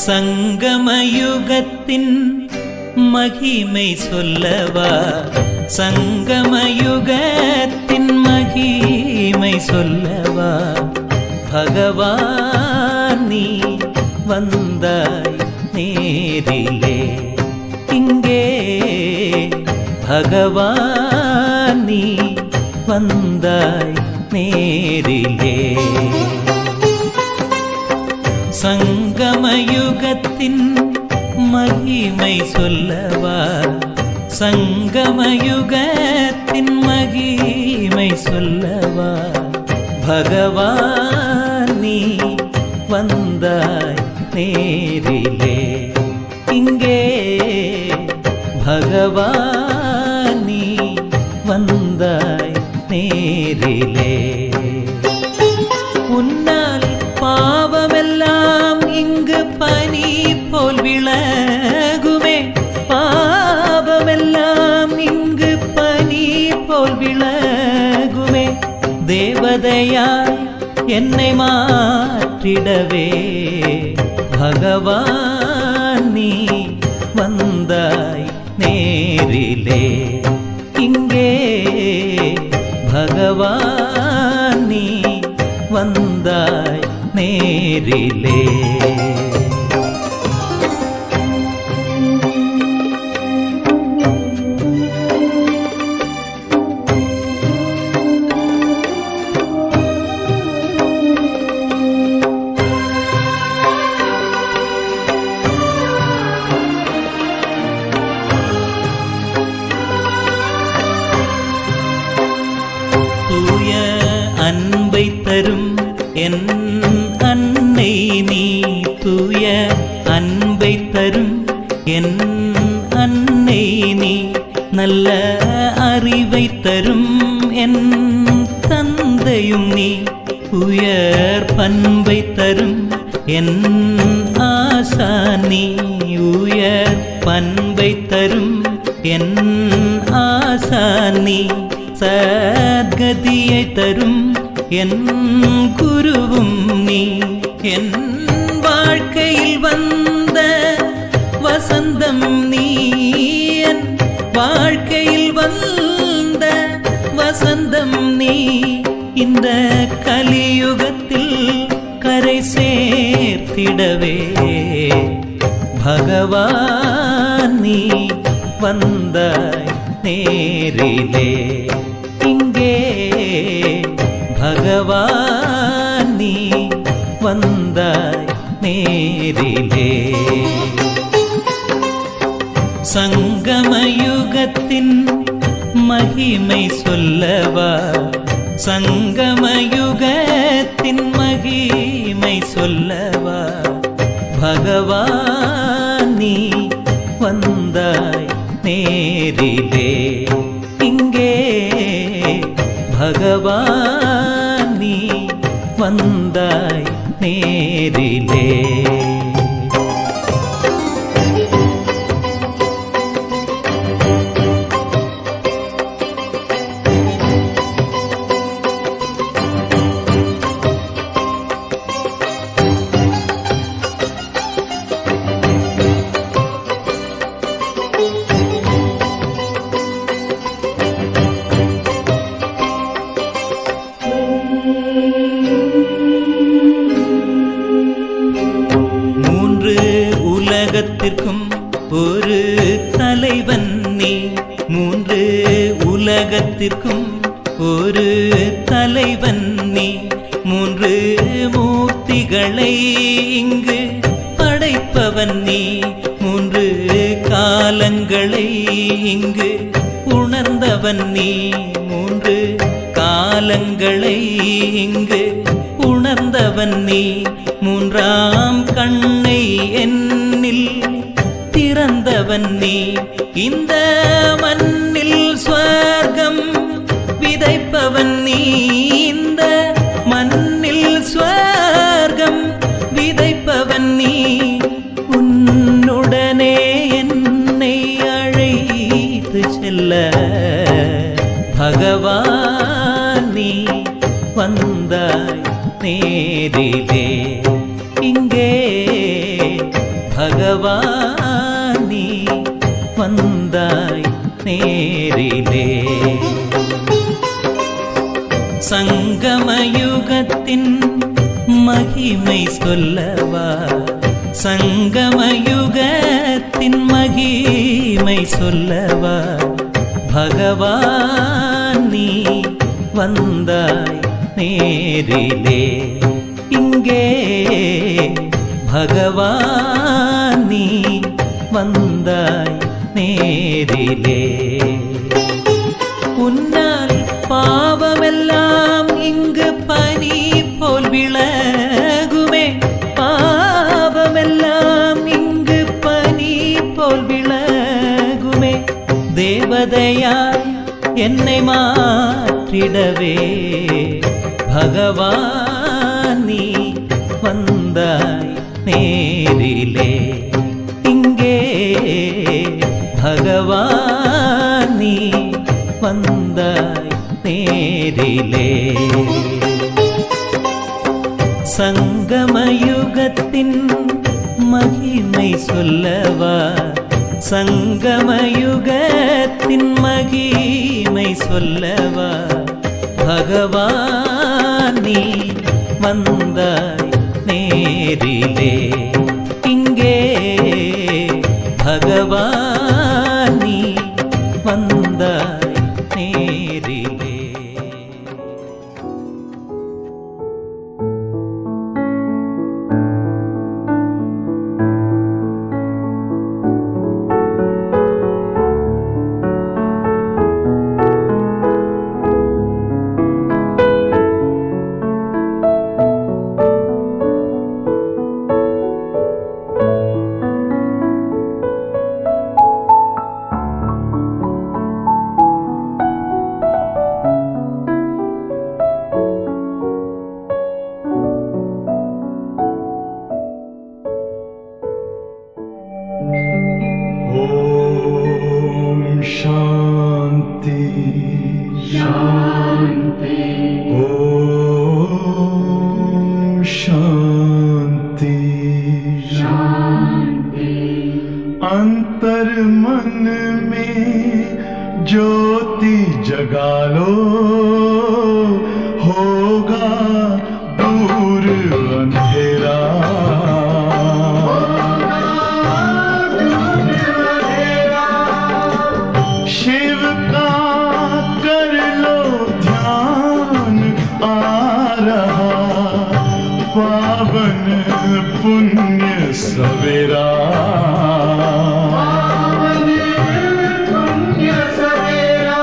சங்கமயுகத்தின் மகிமை சொல்லவா, சங்கமயுகத்தின் மகிமை சொல்லவா, பகவான் நீ வந்தாய் நேரிலே, இங்கே பகவான் நீ வந்தாய் நேரிலே. சங்கமயுகத்தின் மகிமை சொல்லவா, சங்கமயுகத்தின் மகிமை சொல்லவா, பகவான் நீ வந்தாய் நேரிலே, இங்கே பகவான் நீ வந்தாய் நேரிலே. உன்னால் பாவமெல்லாம் இங்கு பனி போல் விலகுமே, பாவமெல்லாம் இங்கு பனி போல் விலகுமே, தேவதையாய் என்னை மாற்றிடவே பகவான் நீ வந்தாய் நேரிலே, இங்கே பகவான் நீ வந்தாய் நேரிலே. தூய அன்பை தரும் என் அன்னை நீ, தூய அன்பை தரும் என் அன்னை நீ, நல்ல அறிவை தரும் என் தந்தையும் நீ, உயர் பண்பை தரும் என் ஆசானி, உயர் பண்பை தரும் என் ஆசானி, சத்கதியை தரும் என் குருவும் நீ, என் வாழ்க்கையில் வந்த வசந்தம் நீ, என் வாழ்க்கையில் வந்த வசந்தம் நீ, இந்த கலியுகத்தில் கரை சேர்த்திடவே பகவான் நீ வந்தாய் நேரிலே, இங்கே பகவான் நீ வந்தாய் நேரிலே. சங்கமயுகத்தின் மகிமை சொல்லவா, சங்கமயுகத்தின் மகிமை சொல்லவா, பகவான் நீ வந்தாய் நேரிலே, இங்கே பகவான் நீ வந்தாய் நேரிலே. உலகத்திற்கும் ஒரு தலைவன் நீ, மூன்று உலகத்திற்கும் ஒரு தலைவன் நீ, மூன்று மூர்த்திகளை இங்கு படைப்பவன் நீ, மூன்று காலங்களை இங்கு உணர்ந்தவன் நீ, மூன்று காலங்களை இங்கு உணர்ந்தவன் நீ, மூன்றாம் கண்ணை என்னில் திறந்தவன் நீ, இந்த மண்ணில் ஸ்வர்க்கம் விதைப்பவன் நீ, இந்த மண்ணில் ஸ்வர்க்கம் விதைப்பவன் நீ, உன்னுடனே என்னை அழைத்து செல்ல பகவான் நீ வந்தாய் நேரிலே, இங்கே ഭഗവാനീ വந்தாய் നേരിலே. சங்கமயுகத்தின் மகிமை சொல்லவா, சங்கமயுகத்தின் மகிமை சொல்லவா, பகவான் நீ வந்தாய் நேரிலே. இங்கே பகவான் நீ வந்தாய் நேரிலே. உன்னால் பாவமெல்லாம் இங்கு பனி போல் விலகுமே, பாவமெல்லாம் இங்கு பனி போல் விலகுமே. தேவதையாய் என்னை மாற்றிடவே பகவான் நீ வந்தாய் நேரிலே. இங்கே பகவான் நீ வந்தாய் நேரிலே. சங்கமயுகத்தின் மகிமை சொல்லவா, சங்கமயுகத்தின் மகிமை சொல்லவா, பகவான் நீ வந்தாய் நேரிலே. இங்கே பகவான் நீ வந்தாய் நேரிலே. शांति शांति ओम शांति शांति। अंतर मन में ज्योति जगा लो, होगा दूर अंधेरा। शिव का कर लो ध्यान, आ रहा पावन पुण्य सवेरा। पावन पुण्य सवेरा।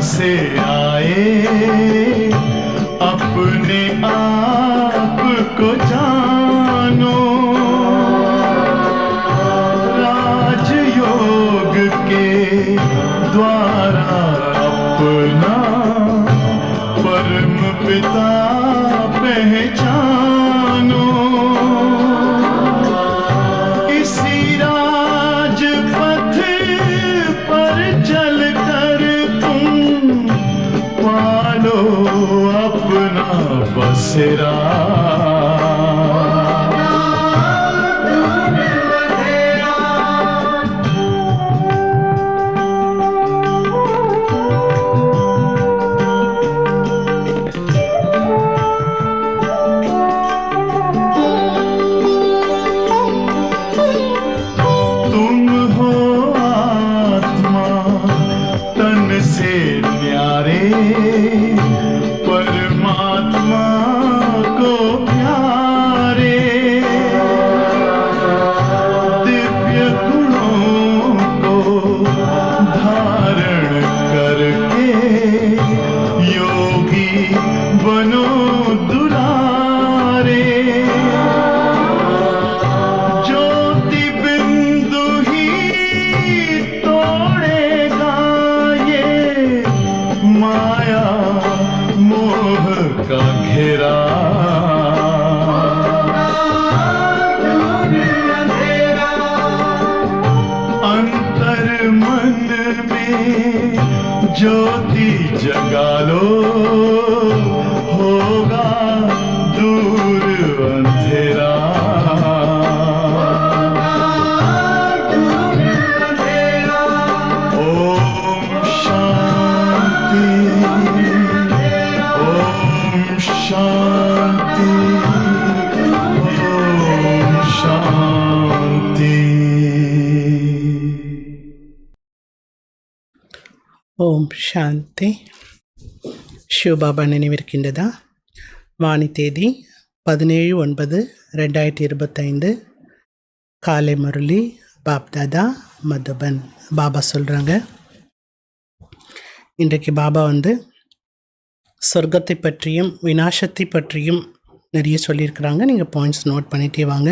से आए अपने आप को जानो, राजयोग के द्वारा अपना परम पिता पहचानो। इसी राजपथ पर चलकर पालो अपना बसेरा। तुम हो आत्मा तन से न्यारे, परमात्मा को प्यारे। दिव्य गुणों को धारण करके योगी बनो दुलारे। ज्योति बिंदु ही तोड़ेगा ये माया मोह का घेरा। ज्योति जगा लो, होगा दूर अंधेरा। ओम शांति, ओम शांति, ओम शांति। ஓம் சாந்தி. சிவபாபா நினைவிருக்கின்றதா? வாணி தேதி 17/9/2025. காலை முரளி பாப்தாதா மதுபன். பாபா சொல்கிறாங்க, இன்றைக்கு பாபா சொர்க்கத்தை பற்றியும் விநாசத்தை பற்றியும் நிறைய சொல்லியிருக்கிறாங்க. நீங்கள் பாயிண்ட்ஸ் நோட் பண்ணிகிட்டே வாங்க.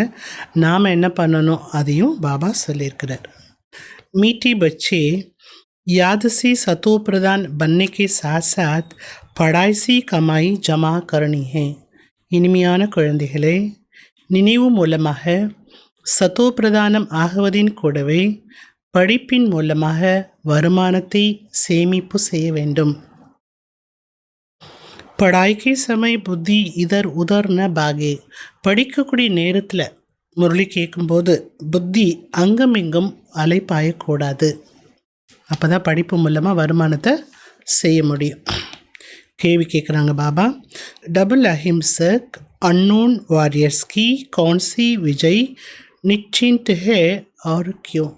நாம் என்ன பண்ணணும் அதையும் பாபா சொல்லியிருக்கிறார். மீட்டி बच्चे याद से सतो प्रधान बनने के साथ साथ पढ़ाई से कमाई जमा करनी है. இனிமையான குழந்தைகளே, நினைவு மூலமாக சத்தோ பிரதானம் ஆகுவதின் கூடவே படிப்பின் மூலமாக வருமானத்தை சேமிப்பு செய்ய வேண்டும். படாய்க்கே சமய புத்தி இதர் உதர் ந பாகே. படிக்கக்கூடிய நேரத்தில் முரளி கேட்கும்போது புத்தி அங்கும் இங்கும் அலைப்பாயக்கூடாது. அப்போ தான் படிப்பு மூலமாக வருமானத்தை செய்ய முடியும். கேள்வி கேட்குறாங்க பாபா, डबल अहिंसक अननोन वॉरियर्स की कौन सी विजय निश्चित है और क्यों?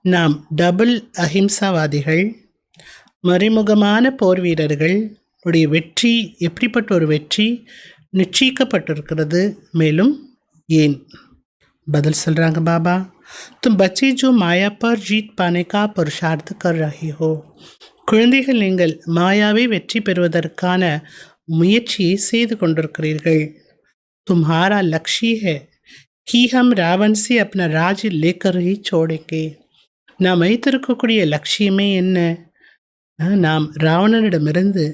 நாம் டபுள் அஹிம்சாவாதிகள், மறைமுகமான போர் வீரர்கள் உடைய வெற்றி எப்படிப்பட்ட ஒரு வெற்றி நிச்சயிக்கப்பட்டிருக்கிறது, மேலும் ஏன்? பதில் சொல்கிறாங்க பாபா, तुम बच्चे जो माया पर जीत पाने का पुरुषार्थ कर रहे हो. குழந்தைகள், நீங்கள் மாயாவை வெற்றி பெறுவதற்கான முயற்சியை செய்து கொண்டிருக்கிறீர்கள். तुम्हारा लक्ष्य है कि हम रावण से अपना राज्य लेकर ही छोड़ेंगे. நாம் வைத்திருக்கக்கூடிய லட்சியமே என்ன? நாம் ராவணனிடமிருந்து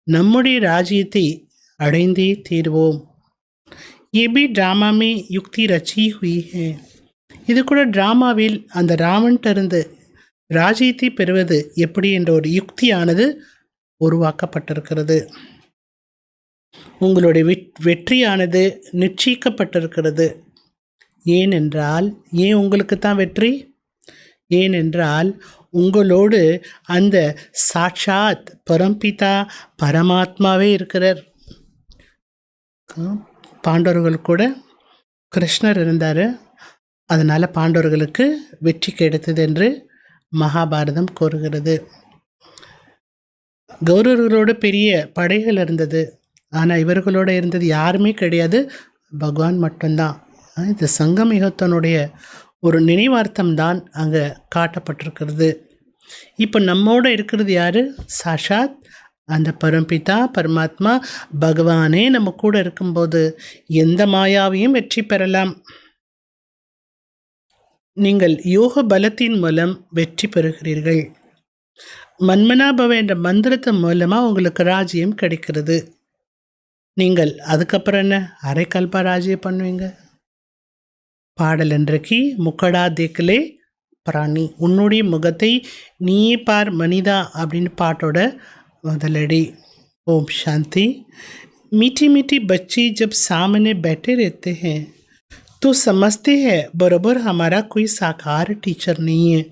நம்முடைய ராஜ்யத்தை அடைந்தே தீர்வோம். ये भी ड्रामा में युक्ति रची हुई है. இது கூட ட்ராமாவில் அந்த ராவன்கிட்டருந்து ராஜ்யத்தை பெறுவது எப்படி என்ற ஒரு யுக்தியானது உருவாக்கப்பட்டிருக்கிறது. உங்களுடைய வெற்றியானது நிச்சயிக்கப்பட்டிருக்கிறது. ஏனென்றால், ஏன் உங்களுக்கு தான் வெற்றி? ஏனென்றால் உங்களோடு அந்த சாட்சாத் பரம்பிதா பரமாத்மாவே இருக்கிறார். பாண்டவர்கள் கூட கிருஷ்ணர் இருந்தார், அதனால் பாண்டவர்களுக்கு வெற்றி கிடைத்தது என்று மகாபாரதம் கூறுகிறது. கௌரவர்களோட பெரிய படைகள் இருந்தது, ஆனால் இவர்களோட இருந்தது யாருமே கிடையாது, பகவான் மட்டும்தான். இந்த சங்கமயுகத்தினுடைய ஒரு நினைவார்த்தம் தான் அங்கே காட்டப்பட்டிருக்கிறது. இப்போ நம்மோட இருக்கிறது யார்? சாஷாத் அந்த பரம்பிதா பரமாத்மா பகவானே நம்ம கூட இருக்கும்போது எந்த மாயாவையும் வெற்றி பெறலாம். நீங்கள் யோக பலத்தின் மூலம் வெற்றி பெறுகிறீர்கள். மன்மனாபவ என்ற மந்திரத்தின் மூலமாக உங்களுக்கு ராஜ்யம் கிடைக்கிறது. நீங்கள் அதுக்கப்புறம் என்ன அரைக்கல்பா ராஜ்யம் பண்ணுவீங்க? பாடல் இன்றைக்கு முக்கடா தேக்கலே பிராணி, உன்னுடைய முகத்தை நீயே பார் மனிதா அப்படின்னு பாட்டோட முதலடி. ஓம் சாந்தி. मीठी मीठी बच्चे जब सामने बैठे रहते हैं तो समझते हैं बरोबर हमारा कोई साकार टीचर नहीं है.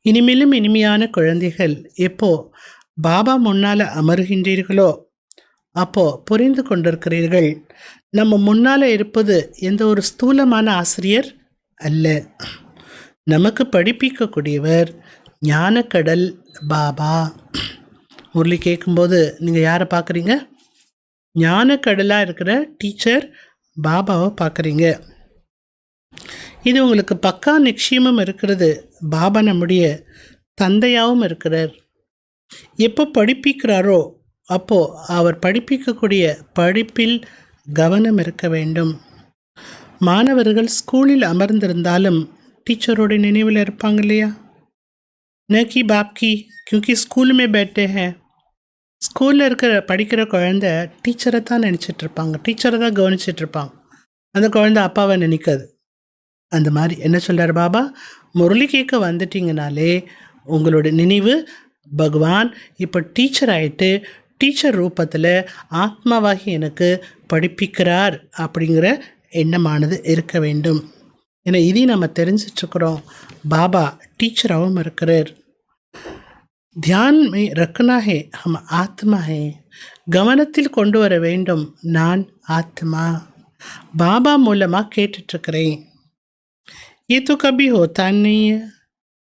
இனிமேலும் இனிமையான குழந்தைகள் எப்போ பாபா முன்னால் அமருகின்றீர்களோ அப்போ புரிந்து கொண்டிருக்கிறீர்கள், நம்ம முன்னால் இருப்பது எந்த ஒரு ஸ்தூலமான ஆசிரியர் அல்ல, நமக்கு படிப்பிக்கக்கூடியவர் ஞானக்கடல் பாபா. முரளி கேட்கும்போது நீங்கள் யாரை பார்க்குறீங்க? ஞானக்கடலாக இருக்கிற டீச்சர் பாபாவை பார்க்குறீங்க. இது உங்களுக்கு பக்கா நிச்சயமும் இருக்கிறது. பாபா நம்முடைய தந்தையாகவும் இருக்கிறார். எப்போ படிப்பிக்கிறாரோ அப்போது அவர் படிப்பிக்கக்கூடிய படிப்பில் கவனம் இருக்க வேண்டும். மாணவர்கள் ஸ்கூலில் அமர்ந்திருந்தாலும் டீச்சரோட நினைவில் இருப்பாங்க இல்லையா? நக்கி பாப்கி கியூக்கி ஸ்கூல் மே பேட்டே ஹே. ஸ்கூலில் படிக்கிற குழந்தை டீச்சரை தான் நினச்சிட்ருப்பாங்க, டீச்சரை தான் கவனிச்சிட்ருப்பாங்க. அந்த குழந்தை அப்பாவை நினைக்காது. அந்த மாதிரி என்ன சொல்கிறார் பாபா? முரளி கேட்க வந்துட்டிங்கனாலே உங்களுடைய நினைவு பகவான் இப்போ டீச்சர் ஆகிட்டு டீச்சர் ரூபத்தில் ஆத்மாவாகி எனக்கு படிப்பிக்கிறார் அப்படிங்கிற எண்ணமானது இருக்க வேண்டும். ஏன்னா இதையும் நம்ம தெரிஞ்சிட்ருக்குறோம், பாபா டீச்சராகவும் இருக்கிறார். தியான் மே ரக்கனா ஹே ஹம் ஆத்மா ஹே, கவனத்தில் கொண்டு வர வேண்டும் நான் ஆத்மா. பாபா மூலமாக கேட்டுட்ருக்கிறேன். இது கபி ஹோத்தானே,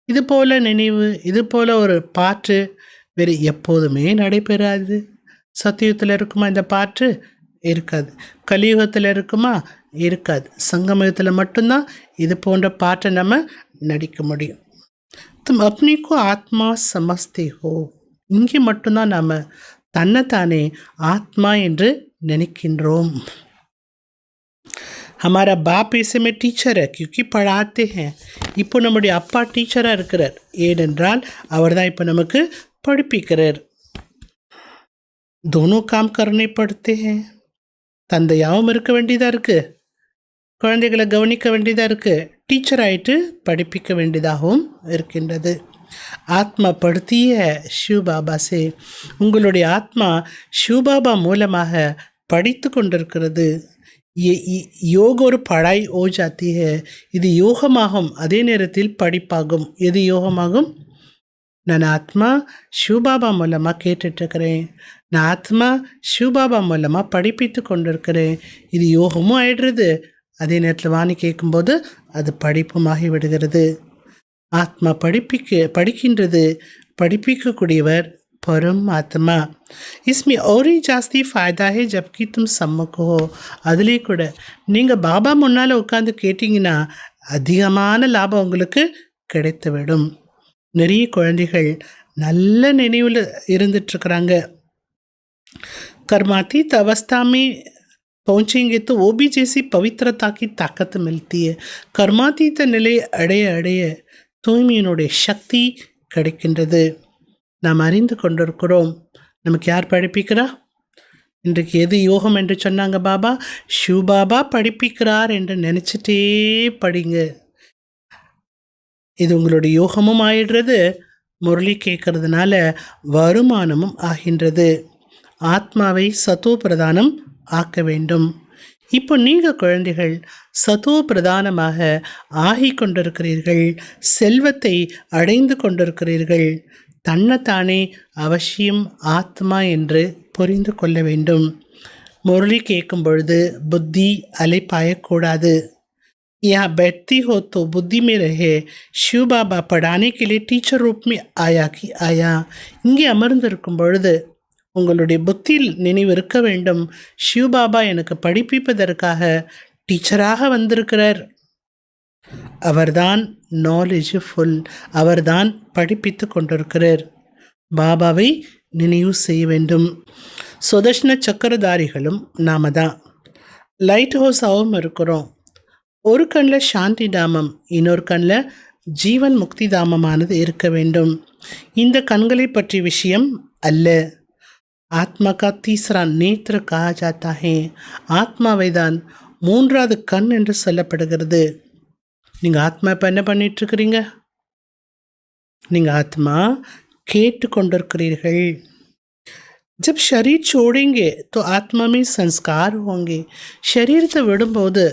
இது போல் நினைவு, இது போல் ஒரு பாட்டு வேறு எப்போதுமே நடைபெறாது. சத்தியுகத்தில் இருக்குமா இந்த பாட்டு? இருக்காது. கலியுகத்தில் இருக்குமா? இருக்காது. சங்கமயுகத்தில் மட்டும்தான் இது போன்ற பாட்டை நம்ம நடிக்க முடியும். तुम अपने को आत्मा समझते हो, இங்கே மட்டும்தான் நாம் தன்னைத்தானே ஆத்மா என்று நினைக்கின்றோம். हमारा बाप ऐसे में टीचर है क्योंकि पढ़ाते हैं. இப்போ நம்முடைய அப்பா டீச்சராக இருக்கிறார், ஏனென்றால் அவர் தான் இப்போ நமக்கு படிப்பிக்கிறார். दोनों काम करने पड़ते हैं. தந்தையாகவும் இருக்க வேண்டியதாக இருக்குது, குழந்தைகளை கவனிக்க வேண்டியதாக இருக்குது, டீச்சர் ஆகிட்டு படிப்பிக்க வேண்டியதாகவும் இருக்கின்றது. ஆத்மா படுத்திய சிவபாபா சே, உங்களுடைய ஆத்மா சிவபாபா மூலமாக படித்து கொண்டிருக்கிறது. யோக ஒரு படாய் ஓ ஜாத்தி ஹே, இது யோகமாகும், அதே நேரத்தில் படிப்பாகும். எது யோகமாகும்? நான் ஆத்மா சிவபாபா மூலமாக கேட்டுட்ருக்கிறேன், நான் ஆத்மா சிவபாபா மூலமாக படிப்பித்து கொண்டிருக்கிறேன். இது யோகமும் ஆயிடுறது, அதே நேரத்தில் வாணி கேட்கும்போது அது படிப்புமாகி விடுகிறது. ஆத்மா படிக்கின்றது, படிப்பிக்கக்கூடியவர் பரம் ஆத்மா. इसमें और ही जास्ती फ़ायदा है जबकि तुम सम्मुख हो. அதுலேயே கூட நீங்கள் பாபா முன்னால் உட்காந்து கேட்டிங்கன்னா அதிகமான லாபம் உங்களுக்கு கிடைத்துவிடும். நிறைய குழந்தைகள் நல்ல நினைவில் இருந்துட்டுருக்குறாங்க. कर्मातीत अवस्था में पहुँचेंगे तो वो भी जैसी पवित्रता की ताकत मिलती है. कर्मातीत நிலை அடைய அடைய தூய்மையினுடைய சக்தி கிடைக்கின்றது. நாம் அறிந்து கொண்டிருக்கிறோம். நமக்கு யார் படிப்பிக்கிறா? இன்றைக்கு எது யோகம் என்று சொன்னாங்க பாபா? சிவபாபா படிப்பிக்கிறார் என்று நினச்சிட்டே படிங்க. இது உங்களுடைய யோகமும் ஆயிடுறது, முரளி கேட்கறதுனால வருமானமும் ஆகின்றது. ஆத்மாவை சத்தோ பிரதானம் ஆக்க வேண்டும். இப்போ நீங்கள் குழந்தைகள் சத்தோ பிரதானமாக ஆகி கொண்டிருக்கிறீர்கள், செல்வத்தை அடைந்து கொண்டிருக்கிறீர்கள். தன்னைத்தானே அவசியம் ஆத்மா என்று புரிந்து கொள்ள வேண்டும். முரளி கேட்கும் பொழுது புத்தி அலைப்பாயக்கூடாது. यहाँ बैठती हो तो बुद्धि में रहे शिव बाबा पढ़ाने के लिए टीचर रूप में आया कि आया. இங்கே அமர்ந்திருக்கும் பொழுது உங்களுடைய புத்தியில் நினைவு இருக்க வேண்டும், சிவபாபா எனக்கு படிப்பிப்பதற்காக டீச்சராக வந்திருக்கிறார். அவர்தான் நாலேஜ்ஃபுல், அவர்தான் படிப்பித்து கொண்டிருக்கிறார். பாபாவை நினைவு செய்ய வேண்டும். சுதர்ஷன சக்கரதாரிகளும் நாம தான். லைட் ஹவுஸாகவும் இருக்கிறோம். ஒரு கண்ணில் சாந்தி தாமம், இன்னொரு கண்ணில் ஜீவன் முக்தி தாமமானது இருக்க வேண்டும். இந்த கண்களை பற்றிய விஷயம் அல்ல. ஆத்மா கா தீசரா நேத்திர கஹா ஜாத்தா ஹே. ஆத்மாவை தான் மூன்றாவது கண் என்று சொல்லப்படுகிறது. நீங்கள் ஆத்மா இப்போ என்ன பண்ணிகிட்ருக்கிறீங்க? நீங்கள் ஆத்மா கேட்டு கொண்டிருக்கிறீர்கள். जब शरीर छोड़ेंगे तो आत्मा में संस्कार होंगे. शरीरத்தை விடும்போது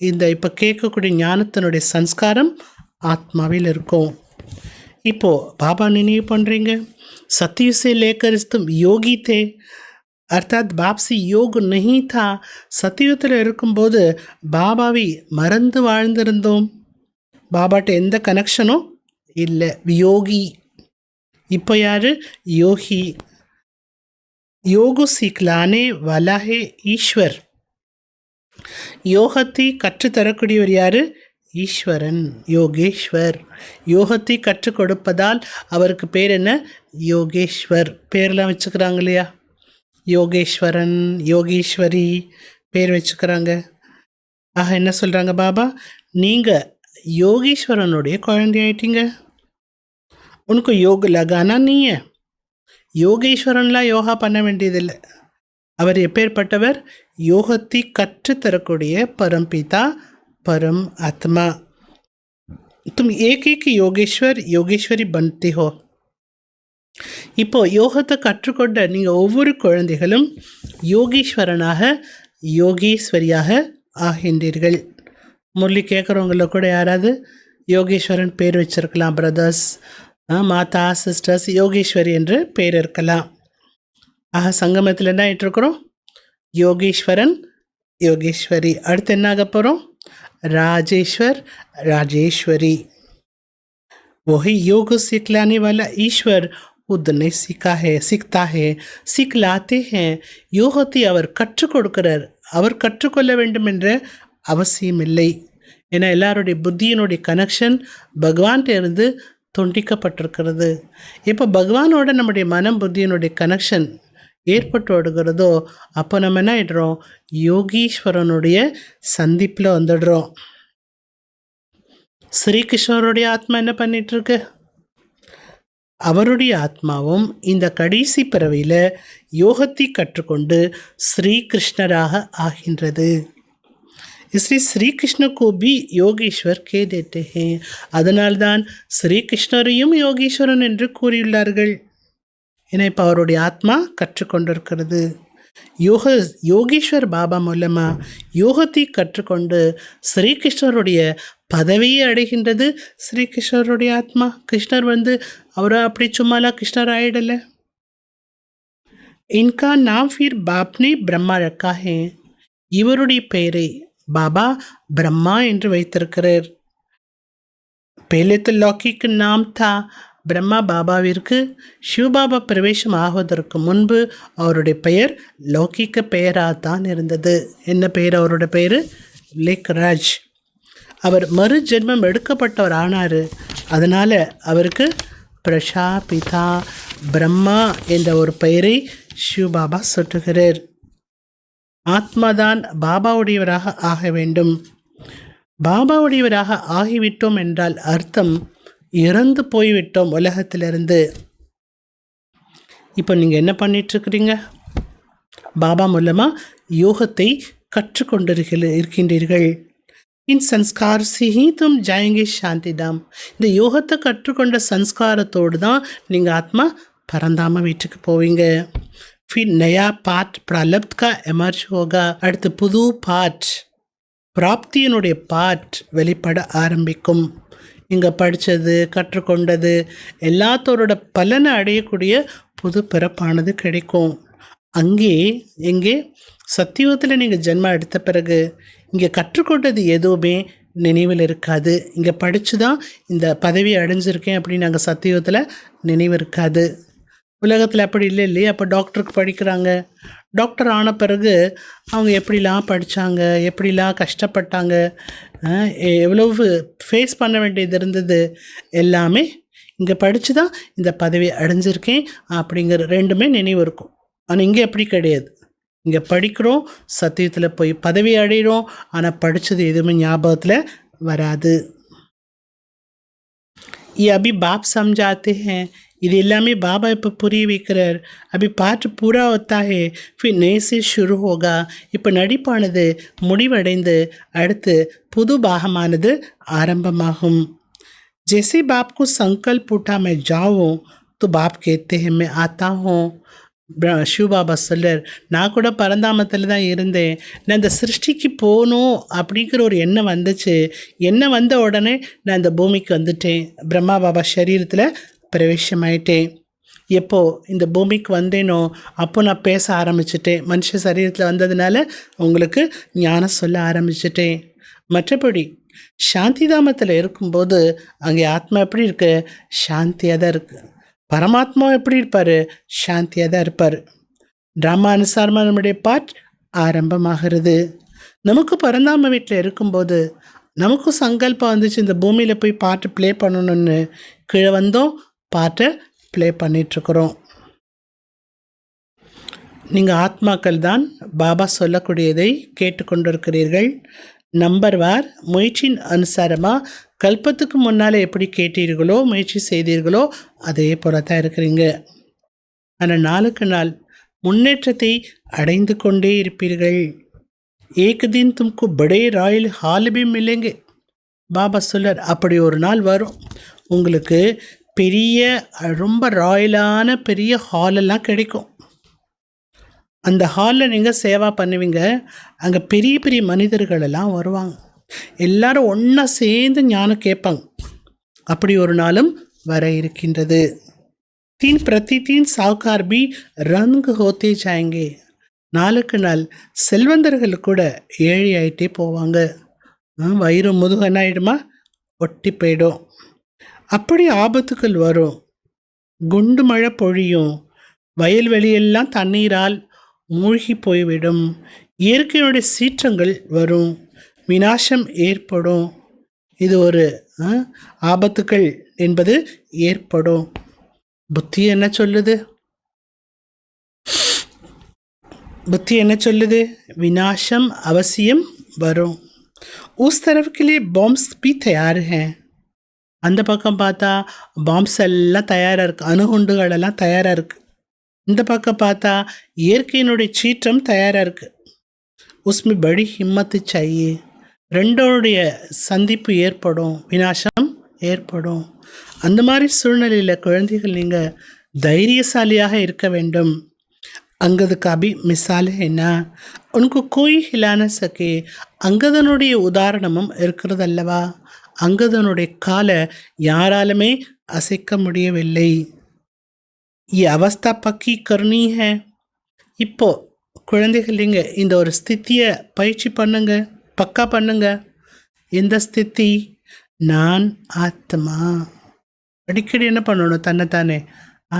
இந்த இப்போ கேட்கக்கூடிய ஞானத்தினுடைய சன்ஸ்காரம் ஆத்மாவில் இருக்கும். இப்போது பாபா நினைவு பண்ணுறீங்க, सत्य से लेकर तुम योगी थे, अर्थात बाप से योग नहीं था. சத்தியுகத்தில் இருக்கும்போது பாபாவை மறந்து வாழ்ந்திருந்தோம், பாபாட்ட எந்த கனெக்ஷனும் இல்லை, யோகி. இப்போ யார்? யோகி. யோகு சிக்லானே வாலா ஹே ஈஸ்வர். யோகத்தை கற்றுத்தரக்கூடியவர் யார்? ஈஸ்வரன், யோகேஸ்வர். யோகத்தை கற்றுக் கொடுப்பதால் அவருக்கு பேர் என்ன? யோகேஸ்வர். பேரெலாம் வச்சுக்கிறாங்க இல்லையா? யோகேஸ்வரன், யோகேஸ்வரி பேர் வச்சுக்கிறாங்க. ஆக என்ன சொல்கிறாங்க பாபா? நீங்கள் யோகேஸ்வரனுடைய குழந்தையாயிட்டீங்க. உனக்கு யோக லகானா நீங்க யோகேஸ்வரன்லாம் யோகா பண்ண வேண்டியதில்லை. அவர் எப்பேற்பட்டவர்? யோகத்தை கற்றுத்தரக்கூடிய பரம்பிதா, பரம் ஆத்மா. तुम एक एक योगेश्वर योगेश्वरी बनते हो. இப்போ யோகத்தை கற்றுக்கொண்ட நீங்கள் ஒவ்வொரு குழந்தைகளும் யோகீஸ்வரனாக யோகீஸ்வரியாக ஆகின்றீர்கள். முரளி கேட்குறவங்கள கூட யாராவது யோகேஸ்வரன் பேர் வச்சிருக்கலாம். பிரதர்ஸ், மாதா, சிஸ்டர்ஸ், யோகேஸ்வரி என்று பேர் இருக்கலாம். ஆக சங்கமத்தில் என்ன ஆகிட்டுருக்குறோம்? யோகேஸ்வரன், யோகேஸ்வரி. அடுத்து என்ன ஆக போகிறோம்? राजेश्वर, राजेश्वरी. वही योग सिखलाने वाला ईश्वर खुद ने सीखता है, सिखलाते हैं. யோகத்தை அவர் கற்றுக் கொடுக்கிறார். அவர் கற்றுக்கொள்ள வேண்டும் என்ற அவசியம் இல்லை. ஏன்னா எல்லாருடைய புத்தியினுடைய கனெக்ஷன் பகவான்கிட்ட இருந்து துண்டிக்கப்பட்டிருக்கிறது. இப்போ பகவானோட நம்முடைய மனம் புத்தியினுடைய கனெக்ஷன் ஏற்பட்டு ஓடுகிறதோ அப்போ நம்ம என்ன ஆகிடுறோம்? யோகீஸ்வரனுடைய சந்திப்பில் வந்துடுறோம். ஸ்ரீகிருஷ்ணருடைய ஆத்மா என்ன பண்ணிகிட்ருக்கு? அவருடைய ஆத்மாவும் இந்த கடைசி பிறவியில் யோகத்தை கற்றுக்கொண்டு ஸ்ரீகிருஷ்ணராக ஆகின்றது. इसलिए श्री कृष्ण को भी योगेश्वर कह देते हैं. அதனால்தான் ஸ்ரீகிருஷ்ணரையும் யோகீஸ்வரன் என்று கூறியுள்ளார்கள். ஏன்னா இப்போ அவருடைய ஆத்மா கற்றுக்கொண்டிருக்கிறது. யோகீஸ்வர் பாபா மூலமாக யோகத்தை கற்றுக்கொண்டு ஸ்ரீகிருஷ்ணருடைய பதவியை அடைகின்றது. ஸ்ரீகிருஷ்ணருடைய ஆத்மா. கிருஷ்ணர் அவரை அப்படி சும்மாலாம் கிருஷ்ணர் ஆயிடலை. இன்கா நாம் ஃபிர் பாப்னே பிரம்மா ரக்கா ஹே. இவருடைய பெயரை பாபா பிரம்மா என்று வைத்திருக்கிறார். பேலத்து லௌகிக் நாம் தா. பிரம்மா பாபாவிற்கு சிவபாபா பிரவேசம் ஆகுவதற்கு முன்பு அவருடைய பெயர் லௌகிக்க பெயராக தான் இருந்தது. என்ன பெயர்? அவருடைய பெயர் லேக்ராஜ். அவர் மறு ஜென்மம் எடுக்கப்பட்டவர் ஆனார். அதனால் அவருக்கு பிரஷாபிதா பிரம்மா என்ற ஒரு பெயரை சிவபாபா சுட்டுகிறார். ஆத்மாதான் பாபாவுடையவராக ஆக வேண்டும். பாபாவுடையவராக ஆகிவிட்டோம் என்றால் அர்த்தம் இறந்து போய்விட்டோம் உலகத்திலிருந்து. இப்போ நீங்கள் என்ன பண்ணிகிட்ருக்கிறீங்க? பாபா மூலமாக யோகத்தை கற்றுக்கொண்டிருக்கின்றீர்கள். இன் சன்ஸ்கார் சிஹி தும் ஜாயங்கே சாந்திதாம். இந்த யோகத்தை கற்றுக்கொண்ட சன்ஸ்காரத்தோடு தான் நீங்கள் ஆத்மா பரந்தாம வீட்டுக்கு போவீங்க. फिर नया पाठ प्रारब्ध का एमर्ज होगा. அடுத்து புது பாட், பிராப்தியினுடைய பாட் வெளிப்பட ஆரம்பிக்கும். இங்கே படித்தது கற்றுக்கொண்டது எல்லாத்தோரோட பலனை அடையக்கூடிய புது பிறப்பானது கிடைக்கும். எங்கே சத்தியுகத்தில் நீங்கள் ஜென்மம் எடுத்த பிறகு இங்கே கற்றுக்கொண்டது எதுவுமே நினைவில் இருக்காது. இங்கே படித்து தான் இந்த பதவி அடைஞ்சிருக்கேன் அப்படின்னு நாங்கள் சத்தியுகத்தில் நினைவு இருக்காது. உலகத்தில் அப்படி இல்லை இல்லையா? அப்போ டாக்டருக்கு படிக்கிறாங்க. டாக்டர் ஆன பிறகு அவங்க எப்படிலாம் படித்தாங்க, எப்படிலாம் கஷ்டப்பட்டாங்க, எவ்வளவு ஃபேஸ் பண்ண வேண்டியது இருந்தது, எல்லாமே இங்கே படித்து தான் இந்த பதவி அடைஞ்சிருக்கேன் அப்படிங்கிற ரெண்டுமே நினைவு இருக்கும். ஆனால் இங்கே எப்படி கிடையாது. இங்கே படிக்கிறோம், சத்தியத்தில் போய் பதவி அடைகிறோம், ஆனால் படித்தது எதுவுமே ஞாபகத்தில் வராது. ये अभी बाप समझाते हैं. இது எல்லாமே பாபா இப்போ புரிய வைக்கிறார். அபி பாட்டு பூரா होता है फिर नए से शुरू होगा. இப்போ நடிப்பானது முடிவடைந்து அடுத்து புது பாகமானது ஆரம்பமாகும். जैसे बाप को संकल्प उठा मैं जाऊँ तो बाप कहते हैं मैं आता हूँ. சிவபாபா சொல்லர், நான் கூட பரந்தாமத்தில் தான் இருந்தேன். நான் இந்த சிருஷ்டிக்கு போகணும் அப்படிங்கிற ஒரு எண்ணம் வந்துச்சு. எண்ணம் வந்த உடனே நான் இந்த பூமிக்கு வந்துட்டேன். பிரம்மா பாபா சரீரத்தில் பிரவேசமாயிட்டேன். எப்போ இந்த பூமிக்கு வந்தேனோ அப்போ நான் பேச ஆரம்பிச்சிட்டேன். மனுஷ சரீரத்தில் வந்ததுனால உங்களுக்கு ஞானம் சொல்ல ஆரம்பிச்சிட்டேன். மற்றபடி சாந்திதாமத்தில் இருக்கும்போது அங்கே ஆத்மா எப்படி இருக்கு? சாந்தியாக தான் இருக்குது. பரமாத்மா எப்படி இருப்பார்? சாந்தியாக தான் இருப்பார். ட்ராமா அனுசாரமாக நம்முடைய பாட் ஆரம்பமாகிறது. நமக்கு பரந்தாம வீட்டில் இருக்கும்போது நமக்கும் சங்கல்பம் வந்துச்சு, இந்த பூமியில் போய் பாட்டு ப்ளே பண்ணணும்னு. கீழே வந்தோம், பாட்டை ப்ளே பண்ணிகிட்ருக்குறோம். நீங்கள் ஆத்மாக்கள் தான் பாபா சொல்லக்கூடியதை கேட்டுக்கொண்டிருக்கிறீர்கள். நம்பர்வார் முயற்சியின் அனுசாரமாக கல்பத்துக்கு முன்னால் எப்படி கேட்டீர்களோ முயற்சி செய்தீர்களோ அதே போல தான் இருக்கிறீங்க. ஆனால் நாளுக்கு நாள் முன்னேற்றத்தை அடைந்து கொண்டே இருப்பீர்கள். एक दिन तुमको बड़े रॉयल हॉल भी मिलेंगे. பாபா சொல்றார், அப்படி ஒரு நாள் வரும், உங்களுக்கு பெரிய ரொம்ப ராயலான பெரிய ஹாலெல்லாம் கிடைக்கும். அந்த ஹாலில் நீங்கள் சேவா பண்ணுவீங்க. அங்கே பெரிய பெரிய மனிதர்கள் எல்லாம் வருவாங்க. எல்லாரும் ஒன்றா சேர்ந்து ஞானம் கேட்பாங்க. அப்படி ஒரு நாளும் வர இருக்கின்றது. तीन प्रति तीन साहूकार भी रंग होते जाएंगे. நாளுக்கு நாள் செல்வந்தர்கள் கூட ஏழை ஆகிட்டே போவாங்க. வயிறு முதுகன் ஆகிடுமா, ஒட்டி போயிடும். அப்படி ஆபத்துக்கள் வரும். குண்டு மழை பொழியும். வயல்வெளியெல்லாம் தண்ணீரால் மூழ்கி போய்விடும். இயற்கையினுடைய சீற்றங்கள் வரும். விநாசம் ஏற்படும். இது ஒரு ஆபத்துக்கள் என்பது ஏற்படும். புத்தி என்ன சொல்லுது? புத்தி என்ன சொல்லுது? விநாசம் அவசியம் வரும். उस तरफ के लिए बॉम्ब्स भी तैयार हैं. அந்த பக்கம் பார்த்தா பாம்ஸ் எல்லாம் தயாராக இருக்குது, அணுகுண்டுகள் எல்லாம் தயாராக இருக்குது. இந்த பக்கம் பார்த்தா இயற்கையினுடைய சீற்றம் தயாராக இருக்குது. உஸ்மி படி ஹிம்மத்து சாயே. ரெண்டோடைய சந்திப்பு ஏற்படும், விநாசம் ஏற்படும். அந்த மாதிரி சூழ்நிலையில் குழந்தைகள் நீங்கள் தைரியசாலியாக இருக்க வேண்டும். अंगद का भी मिसाल है ना, उनको कोई हिला न सके. அங்கதனுடைய உதாரணமும் இருக்கிறதல்லவா? அங்கதனுடைய காலை யாராலுமே அசைக்க முடியவில்லை. ये अवस्था पक्की करनी है. இப்போ குழந்தைகள் நீங்கள் இந்த ஒரு ஸ்தித்தியை பயிற்சி பண்ணுங்க, பக்கா பண்ணுங்க. எந்த ஸ்தித்தி? நான் ஆத்மா. அடிக்கடி என்ன பண்ணணும்? தன்னைத்தானே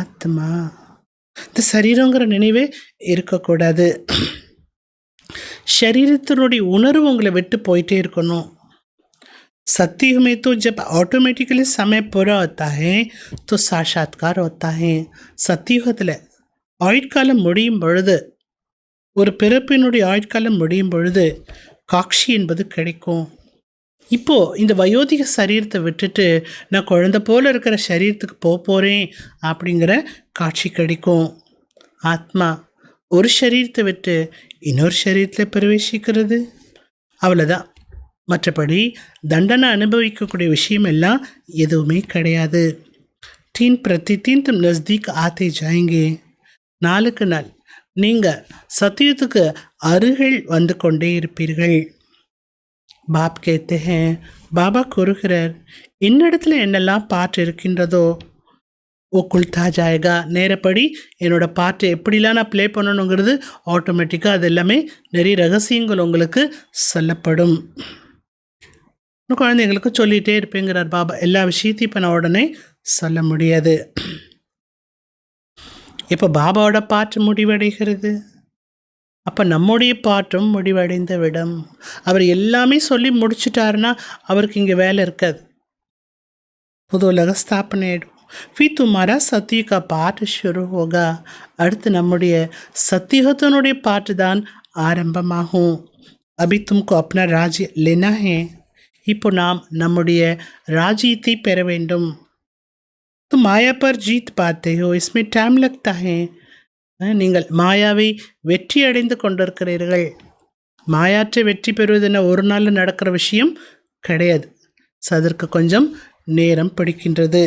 ஆத்மா. இந்த சரீரங்கிற நினைவே இருக்கக்கூடாது. शरीरத்தினுடைய உணர்வு உங்களை விட்டு போயிட்டே இருக்கணும். सत्युग में तो जब ऑटोमेटिकली समय पूरा होता है तो साक्षात्कार होता है. சத்தியுகத்தில் ஆயுட்காலம் முடியும் பொழுது, ஒரு பிறப்பினுடைய ஆயுட்காலம் முடியும் பொழுது காட்சி என்பது கிடைக்கும். இப்போது இந்த வயோதிக சரீரத்தை விட்டுட்டு நான் குழந்தை போல் இருக்கிற சரீரத்துக்கு போகிறேன் அப்படிங்கிற காட்சி கிடைக்கும். ஆத்மா ஒரு சரீரத்தை விட்டு இன்னொரு சரீரத்தில் பிரவேசிக்கிறது, அவ்வளோதான். மற்றபடி தண்டனை அனுபவிக்கக்கூடிய விஷயம் எல்லாம் எதுவுமே கிடையாது. தீன் பிரதி தீன் தும் நஸ்தீக் ஆத்தே ஜாயங்கே. நாளுக்கு நாள் நீங்கள் சத்தியத்துக்கு அருகில் வந்து கொண்டே இருப்பீர்கள். பாப் கேத்தே ஹேன், பாபா கூறுகிறார், இன்னிடத்துல என்னெல்லாம் பாட்டு இருக்கின்றதோ ஓ குல்தா ஜாயகா. நேரப்படி என்னோடய பாட்டை எப்படிலாம் நான் ப்ளே பண்ணணுங்கிறது ஆட்டோமேட்டிக்காக அது எல்லாமே நிறைய ரகசியங்கள் உங்களுக்கு சொல்லப்படும். குழந்தைங்களுக்கு சொல்லிகிட்டே இருப்பேங்கிறார் பாபா. எல்லா விஷயத்தையும் இப்போ நான் உடனே சொல்ல முடியாது. இப்போ பாபாவோட பாட்டு முடிவடைகிறது, அப்போ நம்முடைய பாட்டும் முடிவடைந்த விடம். அவர் எல்லாமே சொல்லி முடிச்சுட்டாருன்னா அவருக்கு இங்கே வேலை இருக்காது. புது உலக ஸ்தாபனை ஆகிடும். फिर तुम्हारा सत्य का पाठ शुरू होगा. அடுத்து நம்முடைய சத்தியுகத்தினுடைய பாட்டு தான் ஆரம்பமாகும். अभी तुमको अपना राज्य लेना है. இப்போ நாம் நம்முடைய ராஜ்யத்தை பெற வேண்டும். तुम माया पर जीत पाते हो, इसमें टाइम लगता है. நீங்கள் மாயாவை வெற்றி அடைந்து கொண்டிருக்கிறீர்கள். மாயாற்றை வெற்றி பெறுவதென ஒரு நாளில் நடக்கிற விஷயம் கிடையாது. அதற்கு கொஞ்சம் நேரம் பிடிக்கின்றது.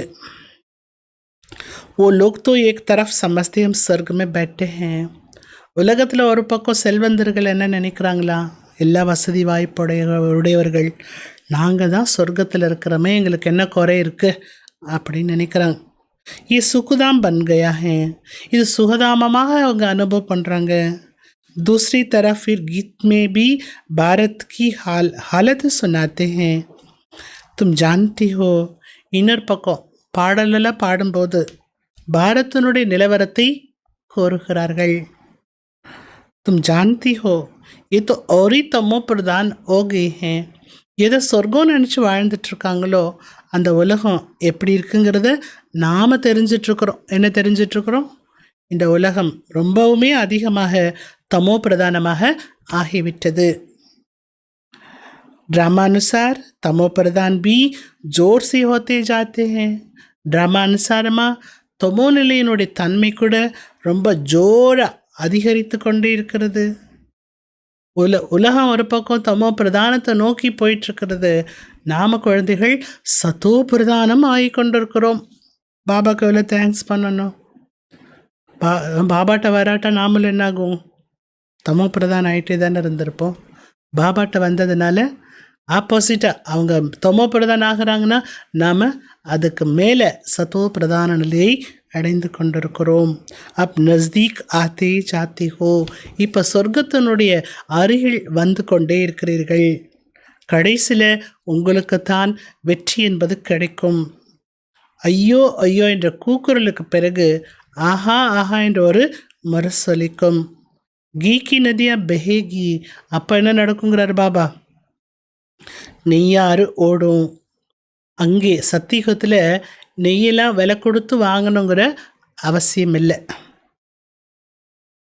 वो लोग तो एक तरफ समझते हम स्वर्ग में बैठे हैं. உலகத்தில் ஒரு பக்கம் செல்வந்தர்கள் என்ன நினைக்கிறாங்களா? எல்லா வசதி வாய்ப்புடையவர்கள் நாங்கள் தான் சொர்க்கத்தில் இருக்கிறோமே, எங்களுக்கு என்ன குறை இருக்குது அப்படின்னு நினைக்கிறாங்க. ये सुखधाम बन गया है. இது சுகதாமமாக அவங்க அனுபவம் பண்ணுறாங்க. दूसरी तरफ फिर गीत में भी भारत की हालत सुनाते हैं. तुम जानती हो. இன்னொரு பக்கம் பாடலெல்லாம் பாடும்போது பாரதத்தினுடைய நிலவரத்தை கூறுகிறார்கள். तुम जानती हो ये तो और ही तमो प्रधान हो गए हैं. எதை சொர்க்கம் நினச்சி வாழ்ந்துட்டுருக்காங்களோ அந்த உலகம் எப்படி இருக்குங்கிறத நாம் தெரிஞ்சிட்ருக்குறோம். என்ன தெரிஞ்சிட்ருக்குறோம்? இந்த உலகம் ரொம்பவுமே அதிகமாக தமோ பிரதானமாக ஆகிவிட்டது. ड्रामानुसार तमो प्रधान भी जोर से होते जाते हैं. ड्रामा अनुसारமாக தமோ நிலையினுடைய தன்மை கூட ரொம்ப ஜோராக அதிகரித்து கொண்டே இருக்கிறது. உலகம் ஒரு பக்கம் தமோ பிரதானத்தை நோக்கி போயிட்டுருக்கிறது. நாம குழந்தைகள் சத்தோ பிரதானம் ஆகி கொண்டிருக்கிறோம். பாபாக்கு எவ்வளோ தேங்க்ஸ் பண்ணணும். பாபாட்ட வராட்டா நாமளும் என்னாகும்? தமோ பிரதானம் ஆகிட்டே தானே இருந்திருப்போம். பாபாட்ட வந்ததுனால ஆப்போசிட்டாக அவங்க தமோ பிரதானம் ஆகிறாங்கன்னா நாம் அதுக்கு மேலே சத்தோ பிரதான நிலையை அடைந்து கொண்டிருக்கிறோம். அப் நஸ்தீக் ஆத்தே சாத்தி ஹோ. இப்போ சொர்க்கத்தினுடைய அருகில் வந்து கொண்டே இருக்கிறீர்கள். கடைசியில் உங்களுக்குத்தான் வெற்றி என்பது கிடைக்கும். ஐயோ ஐயோ என்ற கூக்குரலுக்கு பிறகு ஆஹா ஆஹா என்ற ஒரு மறுசொலிக்கும். கீக்கி நதியா பெஹேகி. அப்போ என்ன நடக்குங்கிறார் பாபா? நெய்யாறு ஓடும். அங்கே சத்தியுகத்தில் நெய்யெல்லாம் விலை கொடுத்து வாங்கணுங்கிற அவசியம் இல்லை.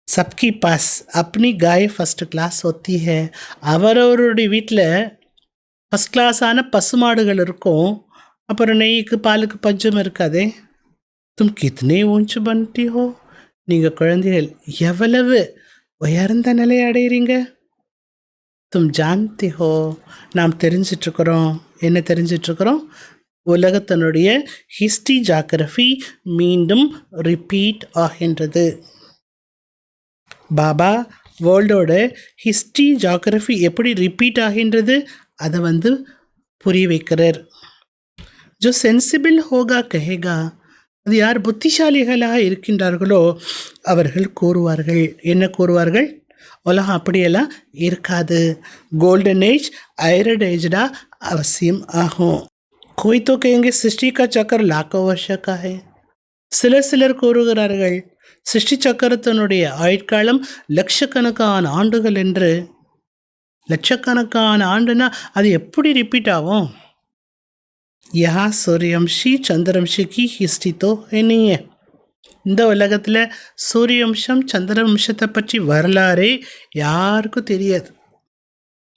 சப்கி பாஸ் அப்பனி காய் ஃபஸ்ட் கிளாஸ் ஒத்தி ஹே. அவரவருடைய வீட்டில் ஃபஸ்ட் கிளாஸான பசுமாடுகள் இருக்கும். அப்புறம் நெய்க்கு பாலுக்கு பஞ்சம் இருக்காதே. தும் கித்னே ஊஞ்சு பன்டி ஹோ. நீங்கள் குழந்தைகள் எவ்வளவு உயர்ந்த நிலையை அடைகிறீங்க. தும் ஜான்தி ஹோ. நாம் தெரிஞ்சிட்ருக்குறோம். என்ன தெரிஞ்சிட்ருக்குறோம்? உலகத்தினுடைய ஹிஸ்ட்ரி ஜாகிரஃபி மீண்டும் ரிப்பீட் ஆகின்றது. பாபா வேர்ல்டோட ஹிஸ்ட்ரி ஜாகிரஃபி எப்படி ரிப்பீட் ஆகின்றது அதை புரிய வைக்கிறார். ஜோ சென்சிபிள் ஹோகா கஹேகா. அது யார் புத்திசாலிகளாக இருக்கின்றார்களோ அவர்கள் கூறுவார்கள். என்ன கூறுவார்கள்? உலகம் அப்படியெல்லாம் இருக்காது. கோல்டன் ஏஜ் ஐரன் ஏஜ்டா அவசியம் ஆகும். கோய் தோ கேங்க சிருஷ்டி கா சக்கர் லாக்கோ வருஷக்கா ஹே. சிலர் கூறுகிறார்கள் சிருஷ்டி சக்கரத்தினுடைய ஆயுட்காலம் லட்சக்கணக்கான ஆண்டுகள் என்று. லட்சக்கணக்கான ஆண்டுனா அது எப்படி ரிப்பீட் ஆகும்? யா சூரியவம்சி சந்திரவம்சிக்கு ஹிஸ்ட்ரி தோ என்னையே. இந்த உலகத்தில் சூரியவம்சம் சந்திரவம்சத்தை பற்றி வரலாறே யாருக்கும் தெரியாது.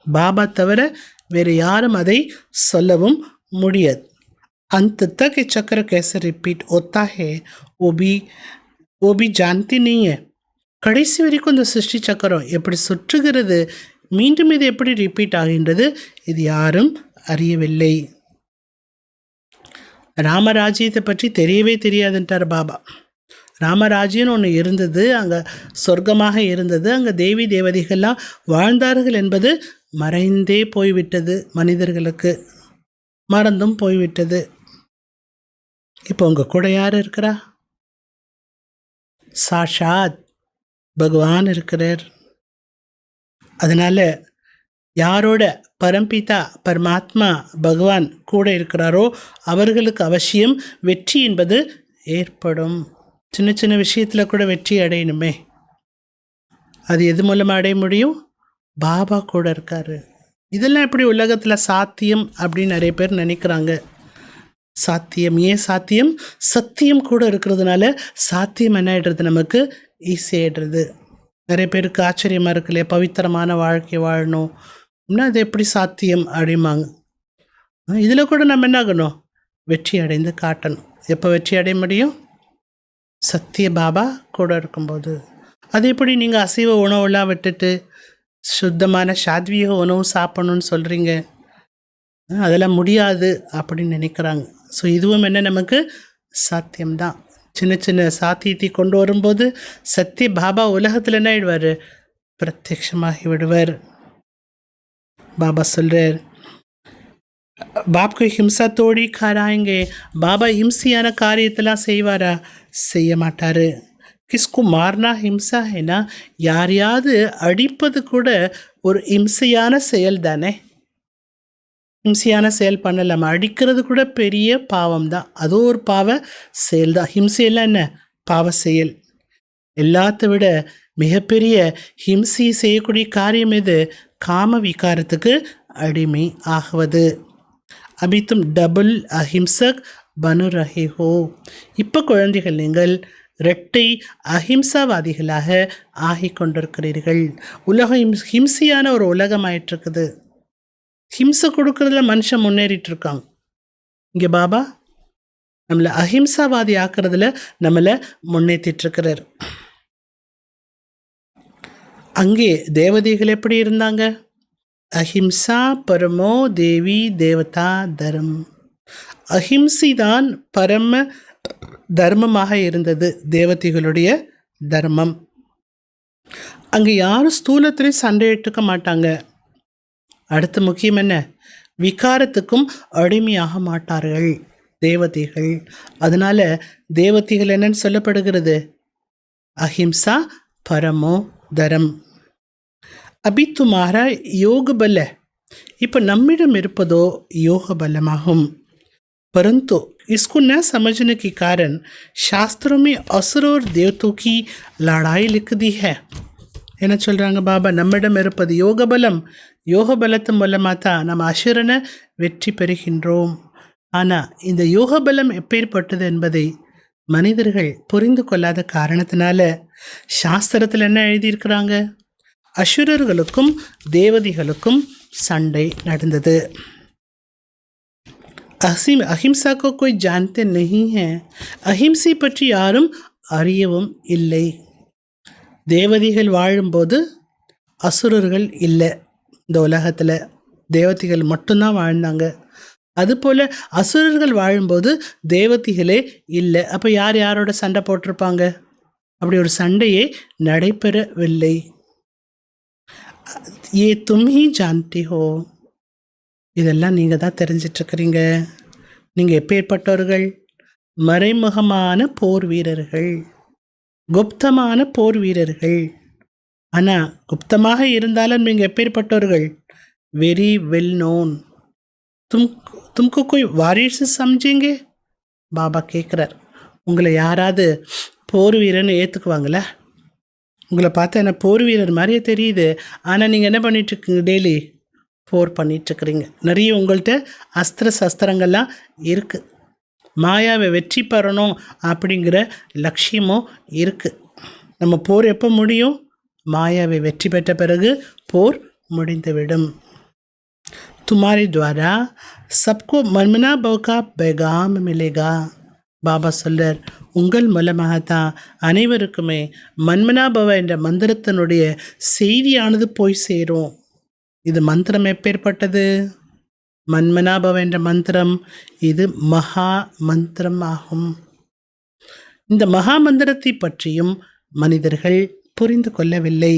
பாபா தவிர வேறு யாரும் அதை சொல்லவும் முடியாது. अंत तक ये चक्र कैसे रिपीट होता है वो भी जानती नहीं है. கடைசி வரைக்கும் இந்த சிருஷ்டி சக்கரம் எப்படி சுற்றுகிறது, மீண்டும் இது எப்படி ரிப்பீட் ஆகின்றது, இது யாரும் அறியவில்லை. ராமராஜ்யத்தை பற்றி தெரியவே தெரியாதுன்ட்டார் பாபா. ராமராஜ்யம்னு ஒன்று இருந்தது, அங்கே சொர்க்கமாக இருந்தது, அங்கே தேவி தேவதைகள்லாம் வாழ்ந்தார்கள் என்பது மறைந்தே போய்விட்டது. மனிதர்களுக்கு மறந்தும் போய்விட்டது. இப்போ உங்கள் கூட யார் இருக்கிறா? சாஷாத் பகவான் இருக்கிறார். அதனால் யாரோட பரம்பிதா பரமாத்மா பகவான் கூட இருக்கிறாரோ அவர்களுக்கு அவசியம் வெற்றி என்பது ஏற்படும். சின்ன சின்ன விஷயத்தில் கூட வெற்றி அடையணுமே. அது எது மூலமாக அடைய முடியும்? பாபா கூட இருக்கார். இதெல்லாம் எப்படி உலகத்தில் சாத்தியம் அப்படின்னு நிறைய பேர் நினைக்கிறாங்க. சாத்தியம் ஏன் சாத்தியம்? சத்தியம் கூட இருக்கிறதுனால சாத்தியம் என்ன ஆகிடுறது, நமக்கு ஈஸியாகிடுறது. நிறைய பேருக்கு ஆச்சரியமாக இருக்குல்லையே, பவித்திரமான வாழ்க்கை வாழணும் அப்படின்னா அது எப்படி சாத்தியம் அப்படிம்பாங்க. இதில் கூட நம்ம என்ன ஆகணும்? வெற்றி அடைந்து காட்டணும். எப்போ வெற்றி அடைய முடியும்? சத்திய பாபா கூட இருக்கும்போது. அது எப்படி நீங்கள் அசைவ உணவுலாம் விட்டுட்டு சுத்தமான சாத்வீக உணவு சாப்பிடணும்னு சொல்கிறீங்க? அதெல்லாம் முடியாது அப்படின்னு நினைக்கிறாங்க. ஸோ இதுவும் என்ன, நமக்கு சாத்தியம்தான். சின்ன சின்ன சாத்தியத்தை கொண்டு வரும்போது சத்திய பாபா உலகத்தில் என்ன ஆயிடுவார்? பிரத்யட்சமாகி விடுவார். பாபா சொல்கிறார், பாப்க்கு ஹிம்சா தோடி காராயங்க. பாபா ஹிம்சையான காரியத்தெல்லாம் செய்வாரா? செய்ய மாட்டார். கிஸ்கு மார்னா ஹிம்சா ஏன்னா யாரையாவது அடிப்பது கூட ஒரு ஹிம்சையான செயல் தானே. ஹிம்சையான செயல் பண்ணலாமா? அடிக்கிறது கூட பெரிய பாவம் தான். அதுவும் ஒரு பாவ செயல் தான். ஹிம்சையெல்லாம் என்ன? பாவ செயல். எல்லாத்த விட மிகப்பெரிய ஹிம்சையை செய்யக்கூடிய காரியம் எது? காம விகாரத்துக்கு அடிமை ஆகுவது. அபித்தும் டபுள் அஹிம்சக் பனு ரஹே ஹோ. இப்போ குழந்தைகள் நீங்கள் இரட்டை அஹிம்சாவாதிகளாக ஆகி கொண்டிருக்கிறீர்கள். உலகம் ஹிம்சையான ஒரு உலகம் ஆயிட்டிருக்குது. ஹிம்சை கொடுக்கறதுல மனுஷன் முன்னேறிட்டு இருக்காங்க. இங்கே பாபா நம்மளை அஹிம்சாவாதி ஆக்கிறதுல நம்மளை முன்னேற்றிட்டு இருக்கிறார். அங்கே தேவதைகள் எப்படி இருந்தாங்க? அஹிம்சா பரமோ தேவி தேவதா தர்மம். அஹிம்சைதான் பரம தர்மமாக இருந்தது, தேவதைகளுடைய தர்மம். அங்கே யாரும் ஸ்தூலத்திலே சண்டை எடுத்துக்க மாட்டாங்க. அடுத்து முக்கியம் என்ன? விகாரத்துக்கும் அடிமையாக மாட்டார்கள் தேவதைகள். அதனால தேவதைகள் என்னன்னு சொல்லப்படுகிறது? அஹிம்சா பரமோ தரம். அபி துமாரா யோக பல. இப்போ நம்மிடம் இருப்பதோ யோக பலமாகும். परंतु इसको न समझने के कारण शास्त्रों में असुर और देवतों की लड़ाई लिख दी है. என்ன சொல்கிறாங்க பாபா? நம்மிடம் இருப்பது யோக பலம். யோக பலத்து மூலமாக தான் நம்ம அசுரனை வெற்றி பெறுகின்றோம். ஆனால் இந்த யோக பலம் எப்பேற்பட்டது என்பதை மனிதர்கள் புரிந்து கொள்ளாத காரணத்தினால சாஸ்திரத்தில் என்ன எழுதியிருக்கிறாங்க? அசுரர்களுக்கும் தேவதைகளுக்கும் சண்டை நடந்தது. அஹிம்சா को कोई जानते नहीं है. அஹிம்சை பற்றி யாரும் அறியவும் இல்லை. தேவதைகள் வாழும்போது அசுரர்கள் இல்லை. இந்த உலகத்தில் தேவதைகள் மட்டும்தான் வாழ்ந்தாங்க. அதுபோல் அசுரர்கள் வாழும்போது தேவதைகளே இல்லை. அப்போ யார் யாரோட சண்டை போட்டிருப்பாங்க? அப்படி ஒரு சண்டையே நடைபெறவில்லை. ஏ தும் ஹி ஜான்தி ஹோ. இதெல்லாம் நீங்கள் தான் தெரிஞ்சிட்ருக்கிறீங்க. நீங்கள் எப்பேற்பட்டவர்கள்? மறைமுகமான போர் வீரர்கள், குப்தமான போர் வீரர்கள். ஆனால் குப்தமாக இருந்தாலும் நீங்கள் எப்பேற்பட்டவர்கள்? Very well known. तुमको कोई वारिस समझेंगे? பாபா கேட்குறார். உங்களை யாராவது போர் வீரர்னு ஏற்றுக்குவாங்களா? உங்களை பார்த்தா என்ன போர் வீரர் மாதிரியே தெரியுது. ஆனால் நீங்கள் என்ன பண்ணிகிட்ருக்கீங்க? டெய்லி போர் பண்ணிகிட்ருக்குறீங்க. நிறைய உங்கள்கிட்ட அஸ்திர சஸ்திரங்கள்லாம் இருக்குது. மாயாவை வெற்றி பெறணும் அப்படிங்கிற லட்சியமும் இருக்குது. நம்ம போர் எப்போ முடியும்? மாயாவை வெற்றி பெற்ற பிறகு போர் முடிந்துவிடும். तुम्हारे द्वारा सबको मनमना भव का पैगाम मिलेगा. பாபா சொல்றார், உங்கள் மூலமாக தான் அனைவருக்குமே மன்மனாபவ என்ற மந்திரத்தினுடைய செய்தியானது போய் சேரும். இது மந்திரம் எப்பேற்பட்டது? மன்மனாபவ என்ற மந்திரம் இது மகா மந்திரம் ஆகும். இந்த மகா மந்திரத்தை பற்றியும் மனிதர்கள் புரிந்து கொள்ளவில்லை.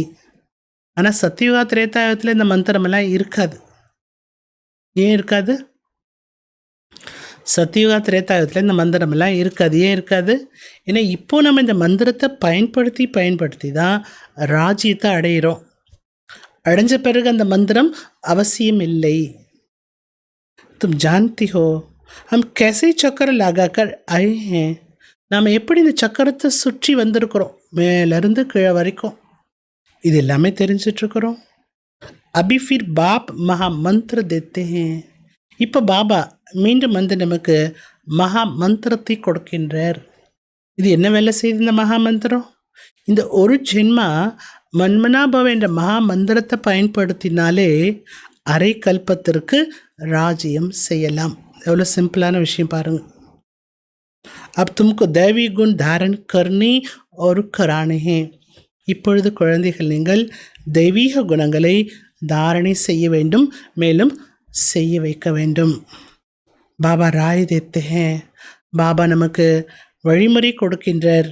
ஆனால் சத்தியுகா திரேதாயுகத்தில் இந்த மந்திரமெல்லாம் இருக்காது. ஏன் இருக்காது? சத்தியுகா திரேதாயுகத்தில் இந்த மந்திரமெல்லாம் இருக்காது. ஏன் இருக்காது? ஏன்னா இப்போ நம்ம இந்த மந்திரத்தை பயன்படுத்தி தான் ராஜ்யத்தை அடையிறோம். அடைஞ்ச பிறகு அந்த மந்திரம் அவசியம் இல்லை. தும் ஜான்தி ஹோ ஹம் கேசே சக்கர லகாக்கர் ஆயே ஹேன். நாம் எப்படி இந்த சக்கரத்தை சுற்றி வந்திருக்கிறோம், மேலேருந்து கீழே வரைக்கும். இது எல்லாமே தெரிஞ்சிட்ருக்கிறோம். अभी फिर बाप மகா மந்திர தேते हैं. இப்போ பாபா மீண்டும் வந்து நமக்கு மகா மந்திரத்தை கொடுக்கின்றார். இது என்ன வேலை செய்யுது இந்த மகா மந்திரம்? இந்த ஒரு ஜென்மா மன்மனாபவ என்ற மகா மந்திரத்தை பயன்படுத்தினாலே அரை கல்பத்திற்கு ராஜ்யம் செய்யலாம். எவ்வளோ சிம்பிளான விஷயம் பாருங்கள். अब तुमको दैवी गुण धारण करनी और कराने हैं. இப்பொழுது குழந்தைகள், நீங்கள் தெய்வீக குணங்களை தாரணை செய்ய வேண்டும், மேலும் செய்ய வைக்க வேண்டும். பாபா ராய் தேते हैं. பாபா நமக்கு வழிமுறை கொடுக்கின்றார்.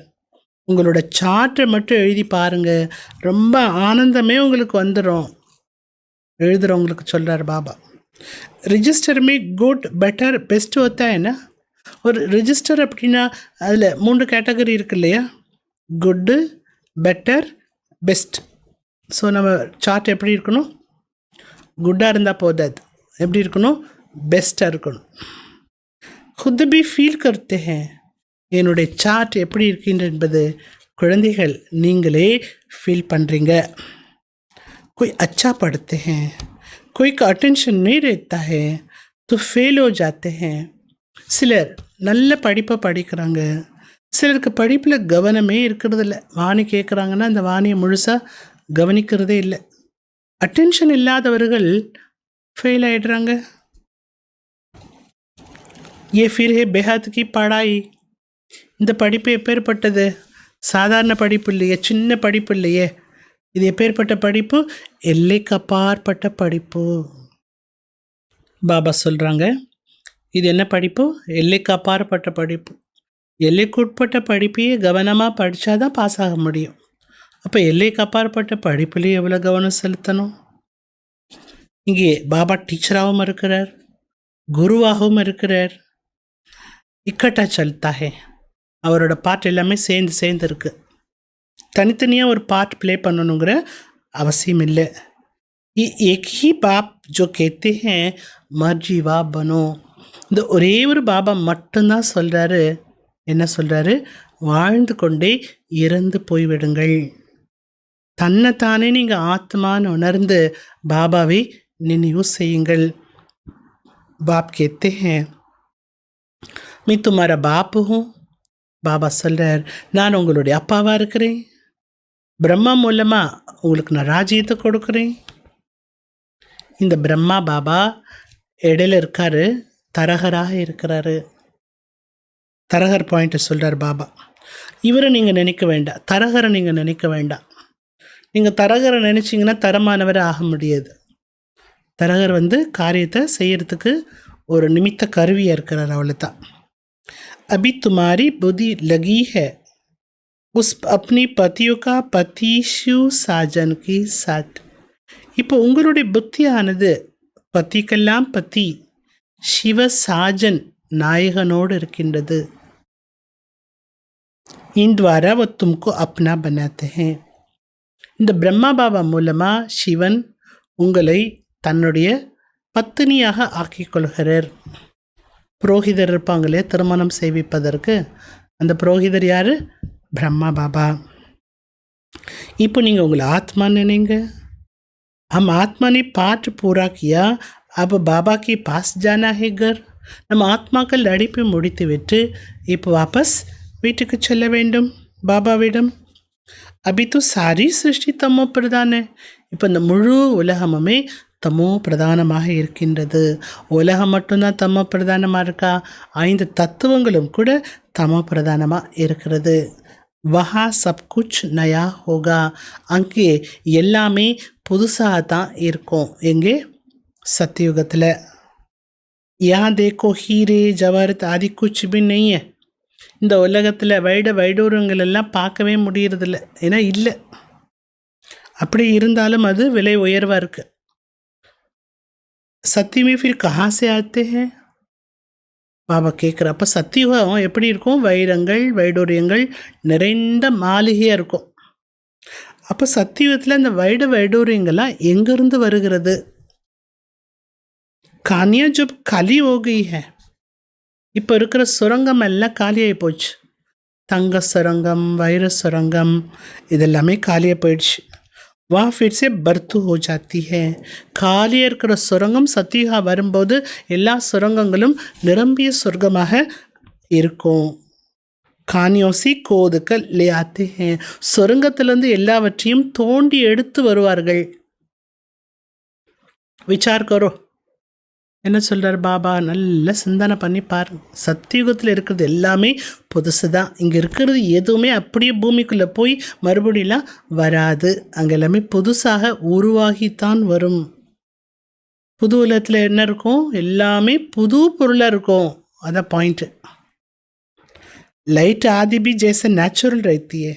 உங்களோட சார்ட்டை மட்டும் எழுதி பாருங்கள், ரொம்ப ஆனந்தமே உங்களுக்கு வந்துடும். எழுதுகிறவங்களுக்கு சொல்கிறார் பாபா. ரிஜிஸ்டர் மே குட் பெட்டர் பெஸ்ட் होता है ना. ஒரு ரிஜிஸ்டர் அப்படின்னா அதில் 3 கேட்டகரி இருக்கு இல்லையா? Good, better, best. ஸோ நம்ம சார்ட் எப்படி இருக்கணும்? குட்டாக இருந்தால் போதாது. எப்படி இருக்கணும்? பெஸ்ட்டாக இருக்கணும். खुद भी फील करते हैं. என்னுடைய சார்ட் எப்படி இருக்கின்ற என்பது குழந்தைகள் நீங்களே ஃபீல் பண்ணுறீங்க. कोई अच्छा पढ़ते हैं, कोई का अटेंशन नहीं रहता है तो फेल हो जाते हैं. சிலர் நல்ல படிப்பை படிக்கிறாங்க, சிலருக்கு படிப்பில் கவனமே இருக்கிறதில்ல. வாணி கேட்குறாங்கன்னா அந்த வாணியை முழுசாக கவனிக்கிறதே இல்லை. அட்டென்ஷன் இல்லாதவர்கள் ஃபெயில் ஆகிடுறாங்க. ஏ ஃபிர் ஹே பெஹத் கி படாய். இந்த படிப்பு எப்பேற்பட்டது? சாதாரண படிப்பு இல்லையே, சின்ன படிப்பு இல்லையே. இது எப்பேற்பட்ட படிப்பு? எல்லைக்கு அப்பாற்பட்ட படிப்பு. பாபா சொல்கிறாங்க, இது என்ன படிப்பு? எல்லைக்கு அப்பாற்பட்ட படிப்பு. எல்லைக்குட்பட்ட படிப்பையே கவனமாக படித்தாதான் பாஸ் ஆக முடியும். அப்போ எல்லைக்கு அப்பாற்பட்ட படிப்புலேயே எவ்வளோ கவனம் செலுத்தணும்? இங்கே பாபா டீச்சராகவும் இருக்கிறார், குருவாகவும் இருக்கிறார். இக்கட்டா சல்தா ஹே. அவரோட பாட்டு எல்லாமே சேர்ந்து இருக்கு. தனித்தனியாக ஒரு பார்ட் ப்ளே பண்ணணுங்கிற அவசியம் இல்லை. एक ही बाप जो कहते हैं மர்ஜீவா பனோ. இந்த ஒரே ஒரு பாபா மட்டும்தான் சொல்கிறாரு. என்ன சொல்கிறாரு? வாழ்ந்து கொண்டே இறந்து போய்விடுங்கள். தன்னைத்தானே நீங்கள் ஆத்மான்னு உணர்ந்து பாபாவை நினைவு செய்யுங்கள். பாப் कहते हैं मैं तुम्हारा बाप हूँ. பாபா சொல்கிறார், நான் உங்களுடைய அப்பாவாக இருக்கிறேன். பிரம்மா மூலமாக உங்களுக்கு நான் ராஜ்யத்தை கொடுக்குறேன். இந்த பிரம்மா பாபா இடையில இருக்காரு, தரகராக இருக்கிறாரு. தரகர் பாயிண்ட்டை சொல்கிறார் பாபா. இவரை நீங்கள் நினைக்க வேண்டாம், தரகரை நீங்கள் நினைக்க வேண்டாம். நீங்கள் தரகரை நினச்சிங்கன்னா தரமானவரை ஆக முடியாது. தரகர் காரியத்தை செய்யறதுக்கு ஒரு நிமித்த கருவியாக இருக்கிறார், அவ்வளோதான். अभी तुम्हारी बुद्धि लगी है उस अपनी पतियों का पतिशु साजन की साथ. இப்போ உங்களுடைய புத்தியானது பத்திக்கெல்லாம் பத்தி சிவ சாஜன் நாயகனோடு இருக்கின்றது. இந்த்வாரா वो तुमको अपना बनाते हैं. இந்த பிரம்மா பாபா மூலமாக சிவன் உங்களை தன்னுடைய பத்தினியாக ஆக்கிக்கொள்கிறார். புரோகிதர் இருப்பாங்களே திருமணம் செய்விப்பதற்கு, அந்த புரோகிதர் யார்? பிரம்மா பாபா. இப்போ நீங்கள் உங்களை ஆத்மா நினைங்க. हम आत्मा ने पाठ पूरा किया, अब बाबा के पास जाना है घर. நம்ம ஆத்மாக்கள் நடிப்பை முடித்து விட்டு இப்போ வாபஸ் வீட்டுக்கு செல்ல வேண்டும் பாபாவிடம். அபி तो सारी सृष्टि तमो प्रधान है. இப்போ இந்த முழு உலகமுமே தமோ பிரதானமாக இருக்கின்றது. உலகம் மட்டும்தான் தமோ பிரதானமாக இருக்கா? 5 தத்துவங்களும் கூட தமோ பிரதானமாக இருக்கிறது. வஹா சப் குச் நயா ஹோகா. அங்கே எல்லாமே புதுசாக தான் இருக்கும். எங்கே? சத்தியுகத்தில். யா தேக்கோ ஹீரே ஜவரத் ஆதி குச் பி நெய்ய. இந்த உலகத்தில் வைடூரங்கள் எல்லாம் பார்க்கவே முடியறதில்ல. ஏன்னா இல்லை. அப்படி இருந்தாலும் அது விலை உயர்வாக இருக்குது. சத்தியமே फिर कहाँ से आते हैं? பாபா கேட்குற. அப்போ சத்தியுகம் எப்படி இருக்கும்? வைரங்கள் வைடூரியங்கள் நிறைந்த மாளிகையாக இருக்கும். அப்போ சத்தியுகத்தில் அந்த வைடூரியங்கள்லாம் எங்கேருந்து வருகிறது? கானியா ஜப் காலி ஹோகி ஹே. இப்போ இருக்கிற சுரங்கம் எல்லாம் காலியாகி போச்சு. தங்க சுரங்கம், வைர சுரங்கம் இதெல்லாமே காலியாக போயிடுச்சு. वहाँ फिर से बर्तु हो जाती है. காலியாக இருக்கிற சுரங்கம் சத்தியுகா வரும்போது எல்லா சுரங்கங்களும் நிரம்பிய சொர்க்கமாக இருக்கும். கானியோசி கோதுக்கள் லே சுரங்கத்திலேருந்து எல்லாவற்றையும் தோண்டி எடுத்து வருவார்கள். விசார் கரோ. என்ன சொல்கிறார் பாபா? நல்ல சிந்தனை பண்ணி பாருங்க. சத்தியுகத்தில் இருக்கிறது எல்லாமே புதுசு தான். இங்கே இருக்கிறது எதுவுமே அப்படியே பூமிக்குள்ளே போய் மறுபடியெல்லாம் வராது. அங்கே எல்லாமே புதுசாக உருவாகித்தான் வரும். புது உலகத்தில் என்ன இருக்கும்? எல்லாமே புது பொருளாக இருக்கும். அதான் பாயிண்ட்டு. लाइट आदि भी जैसे नेचुरल रहती है,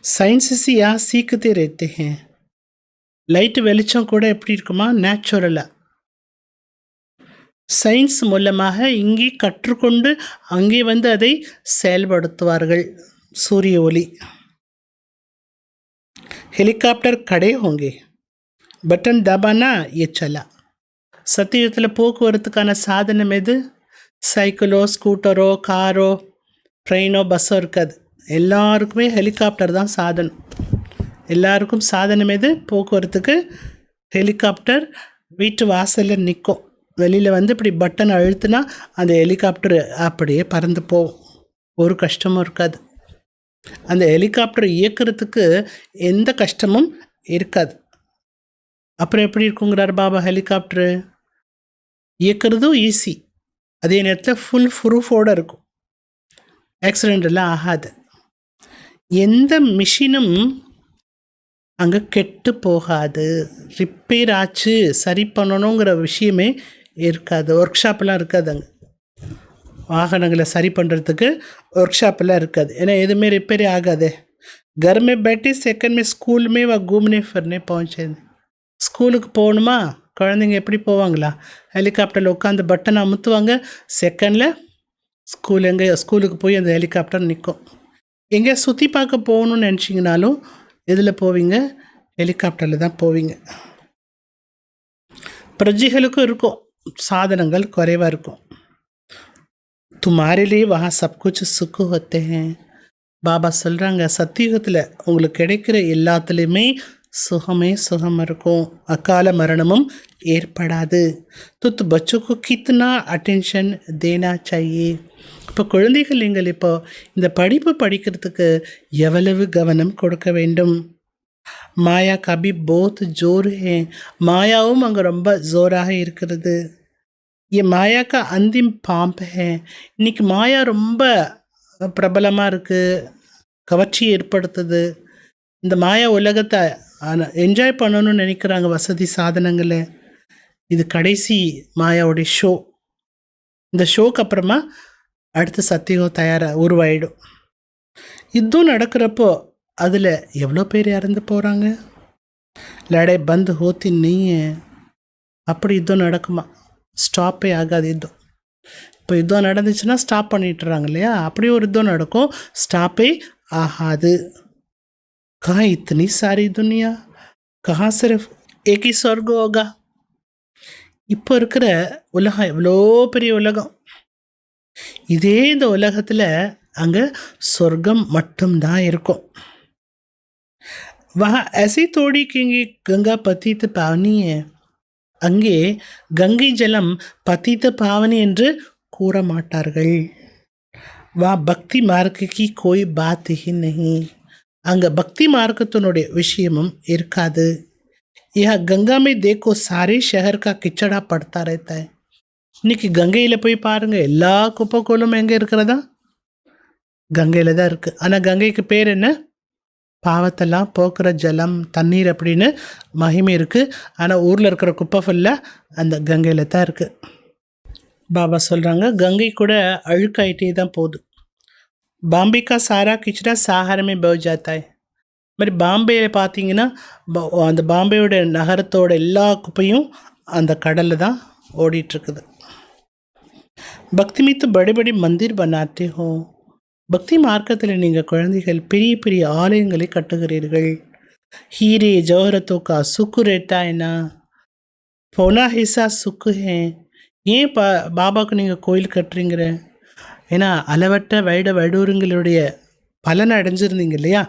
साइंस से यहाँ सीखते रहते हैं. லைட் வெளிச்சம் கூட எப்படி இருக்குமா? நேச்சுரலாக. சயின்ஸ் மூலமாக இங்கே கற்றுக்கொண்டு அங்கே அதை செயல்படுத்துவார்கள். சூரிய ஒளி. ஹெலிகாப்டர் கடை ஹோங்கே, பட்டன் தபானா ஏ சலா. சத்தியுகத்தில் போக்குவரத்துக்கான சாதனம் எது? சைக்கிளோ, ஸ்கூட்டரோ, காரோ, ட்ரெயினோ, பஸ்ஸோ இருக்காது. எல்லாருக்குமே ஹெலிகாப்டர் தான் சாதனம். எல்லாருக்கும் சாதனம் எது? போக்குவரத்துக்கு ஹெலிகாப்டர். வீட்டு வாசலில் நிற்கும். வெளியில் இப்படி பட்டன் அழுத்துனா அந்த ஹெலிகாப்டர் அப்படியே பறந்து போகும். ஒரு கஷ்டமும் இருக்காது. அந்த ஹெலிகாப்டர் இயக்கிறதுக்கு எந்த கஷ்டமும் இருக்காது. அப்புறம் எப்படி இருக்குங்கிறார் பாபா? ஹெலிகாப்டரு இயக்கிறதும் ஈஸி, அதே நேரத்தில் ஃபுல் ப்ரூஃபோடு இருக்கும். ஆக்சிடெண்ட் எல்லாம் ஆகாது. எந்த மிஷினும் அங்கே கெட்டு போகாது. ரிப்பேர் ஆச்சு சரி பண்ணணுங்கிற விஷயமே இருக்காது. ஒர்க் ஷாப்லாம் இருக்காது அங்கே. வாகனங்களை சரி பண்ணுறதுக்கு ஒர்க் ஷாப்பெல்லாம் இருக்காது. ஏன்னா எதுவுமே ரிப்பேரே ஆகாது. घर में बैठे सेकंड में स्कूल में वह घूमने फिरने पहुँचे. ஸ்கூலுக்கு போகணுமா, குழந்தைங்க எப்படி போவாங்களா? ஹெலிகாப்டரில் உட்காந்து பட்டன் அமுத்துவாங்க, செகண்டில் ஸ்கூலுக்கு போய் அந்த ஹெலிகாப்டர் நிற்கும். எங்கே சுற்றி பார்க்க போகணுன்னு நினச்சிங்கனாலும் எதில் போவீங்க? ஹெலிகாப்டரில் தான் போவீங்க. பிரஜைகளுக்கும் இருக்கும், சாதனங்கள் குறைவாக இருக்கும். तुम्हारे लिए वहाँ सब कुछ सुख होते हैं. பாபா சொல்கிறாங்க, சத்தியுகத்தில் உங்களுக்கு கிடைக்கிற எல்லாத்துலேயுமே சுகமே சுகம் இருக்கும், அகால மரணமும் ஏற்படாது. तो बच्चों को कितना अटेंशन देना चाहिए. இப்போ குழந்தைகள் நீங்கள் இப்போ இந்த படிப்பு படிக்கிறதுக்கு எவ்வளவு கவனம் கொடுக்க வேண்டும். மாயா கபி போத் ஜோர் ஹே. மாயாவும் அங்கே ரொம்ப ஜோராக இருக்கிறது. ये माया का अंतिम पाम्प है. இன்னைக்கு மாயா ரொம்ப பிரபலமாக இருக்குது, கவர்ச்சி ஏற்படுத்துது. இந்த மாயா உலகத்தை என்ஜாய் பண்ணணும்னு நினைக்கிறாங்க வசதி சாதனங்களை. இது கடைசி மாயாவுடைய ஷோ. இந்த ஷோக்கு அப்புறமா அடுத்த சத்தியம் உருவாயிடும். இதுவும் நடக்கிறப்போ அதில் எவ்வளோ பேர் இறந்து போகிறாங்க. லடை பந்து ஹோத்தி நீங்க அப்படி யுத்தம் நடக்குமா? ஸ்டாப்பே ஆகாது யுத்தம். இப்போ யுத்தம் நடந்துச்சுன்னா ஸ்டாப் பண்ணிட்டுறாங்க இல்லையா? அப்படி ஒரு யுத்தம் நடக்கும், ஸ்டாப்பே ஆகாது. கஹா இத்தனி sorry Duniya, Kanha சிர்ஃப் Ek he ஸ்வர்க் Hoga. இப்போ இருக்கிற உலகம் எவ்வளோ பெரிய உலகம். இதே இந்த உலகத்தில் அங்கே சொர்க்கம் மட்டும்தான் இருக்கும். वहाँ ऐसी तोड़ी कि गंगा पतित पावनी है. அங்கே கங்கை ஜலம் பதித்த பாவனி என்று கூற மாட்டார்கள். வா பக்தி மார்க்கி கோய் பாத் ஹி நஹி. அங்கே பக்தி மார்க்கத்தினுடைய விஷயமும் இருக்காது. யா கங்கா மே தேக்கோ சாரே ஷஹர் கா கிச்சடா படுத்தா रहता है. இன்னைக்கு கங்கையில் போய் பாருங்கள், எல்லா குப்பை கோலும் எங்கே இருக்கிறதா? கங்கையில் தான் இருக்குது. ஆனால் கங்கைக்கு பேர் என்ன? பாவத்தெல்லாம் போக்குற ஜலம், தண்ணீர் அப்படின்னு மகிமை இருக்குது. ஆனால் ஊரில் இருக்கிற குப்பை ஃபுல்லாக அந்த கங்கையில் தான் இருக்குது. பாபா சொல்கிறாங்க, கங்கை கூட அழுக்காயிட்டே தான் போகுது. பாம்பேக்கா சாரா கிச்சடா சாகரமே பௌஜாத்தாய். மாதிரி பாம்பேயில் பார்த்தீங்கன்னா அந்த பாம்பேயோட நகரத்தோட எல்லா குப்பையும் அந்த கடலில் தான் ஓடிட்டுருக்குது. பக்தி மீத்து படி படி மந்திர் பனாத்தே ஹோ. பக்தி மார்க்கத்தில் நீங்கள் குழந்தைகள் பெரிய பெரிய ஆலயங்களை கட்டுகிறீர்கள். ஹீரே ஜவஹரத்தோக்கா சுக்கு ரேட்டா என்ன போனா ஹிசா சுக்கு ஹே. ஏன் பாபாவுக்கு நீங்கள் கோயில் கட்டுறீங்க? ஏன்னா அளவற்ற வடூருங்களுடைய பலனை அடைஞ்சிருந்தீங்க இல்லையா?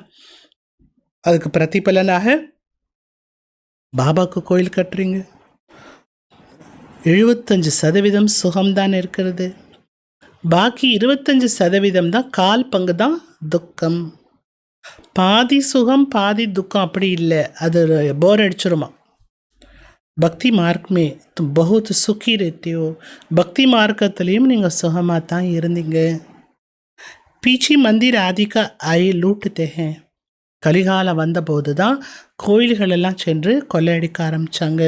அதுக்கு பிரதிபலனாக பாபாவுக்கு கோயில் கட்டுறீங்க. 75% சுகம்தான் இருக்கிறது, பாக்கி 25% தான், கால் பங்கு தான் துக்கம். பாதி சுகம் பாதி துக்கம் அப்படி இல்லை, அது போர் அடிச்சிருமா. பக்தி மார்க்மே தும் பகுத் சுக்கி रहते हो. பக்தி மார்க்கத்துலேயும் நீங்கள் சுகமாக தான் இருந்தீங்க. பீச்சி மந்திர் ஆதிக்கா ஆயி லூட்டுத்தே ஹே. கலிகாலம் வந்தபோது தான் கோயில்களெல்லாம் சென்று கொள்ளையடிக்க ஆரம்பித்தாங்க.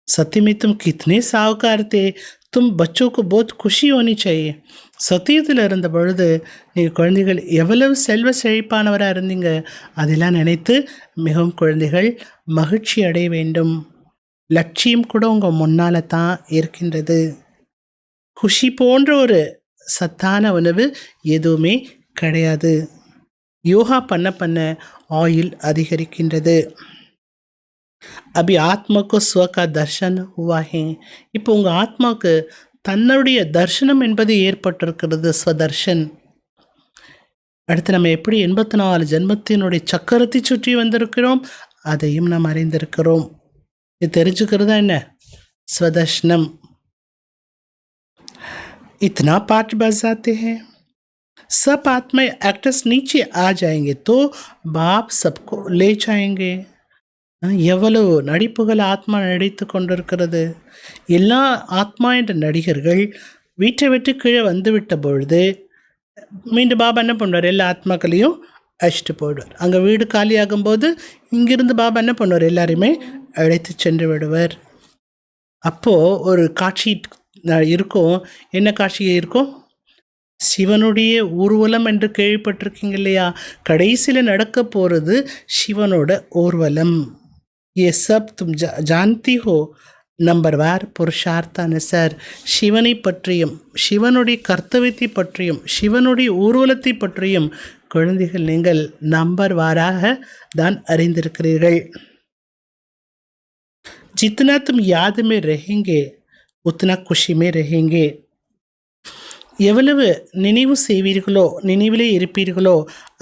सत्य तुम कितने साहूकार थे. तुम बच्चों को बहुत खुशी होनी चाहिए. சத்தியத்தில் இருந்த பொழுது நீங்கள் குழந்தைகள் எவ்வளவு செல்வ செழிப்பானவராக இருந்தீங்க, அதெல்லாம் நினைத்து மிகவும் குழந்தைகள் மகிழ்ச்சி அடைய வேண்டும். லட்சியம் கூட உங்கள் முன்னால் தான் இருக்கின்றது. குஷி போன்ற ஒரு சத்தான உணவு எதுவுமே கிடையாது. யோகா பண்ண பண்ண ஆயுள் அதிகரிக்கின்றது. அபி ஆத்மாக்கு ஸ்வகா தர்ஷன் ஹுவாஹே. இப்போ உங்கள் ஆத்மாவுக்கு தன்னுடைய தர்ஷனம் என்பது ஏற்பட்டிருக்கிறது, ஸ்வதர்ஷன். அடுத்து நம்ம எப்படி 84 ஜென்மத்தினுடைய சக்கரத்தை சுற்றி வந்திருக்கிறோம், அதையும் நாம் அறிந்திருக்கிறோம். இது தெரிஞ்சுக்கிறதா என்ன? ஸ்வதர்ஷனம். इतना पाठ बच जाते हैं, सब आत्मा एक्टर्स नीचे आ जाएंगे तो बाप सबको ले जाएंगे. எவ்வளவு நடிப்புகள் ஆத்மா நடித்து கொண்டிருக்கிறது. எல்லா ஆத்மா என்ற நடிகர்கள் வீட்டை விட்டு கீழே வந்துவிட்ட பொழுது மீண்டும் பாபா என்ன பண்ணுவார்? எல்லா ஆத்மாக்களையும் அழைச்சிட்டு போயிடுவார். அங்கே வீடு காலியாகும்போது இங்கிருந்து பாபா என்ன பண்ணுவார், எல்லாரையுமே அழைத்து சென்று விடுவார். அப்போது ஒரு காட்சி இருக்கும். என்ன காட்சி இருக்கும்? சிவனுடைய ஊர்வலம் என்று கேள்விப்பட்டிருக்கீங்க இல்லையா? கடைசியில் நடக்க போகிறது சிவனோட ஊர்வலம். ये सब तुम जानती हो. நம்பர் வார் புருஷார்த்தான சார். சிவனை பற்றியும் சிவனுடைய கர்த்தவியத்தை பற்றியும் சிவனுடைய ஊர்வலத்தை பற்றியும் குழந்தைகள் நீங்கள் நம்பர் வாராக தான் அறிந்திருக்கிறீர்கள். जितना तुम याद में रहेंगे उतना खुशी में रहेंगे. எவ்வளவு நினைவு செய்வீர்களோ, நினைவிலே இருப்பீர்களோ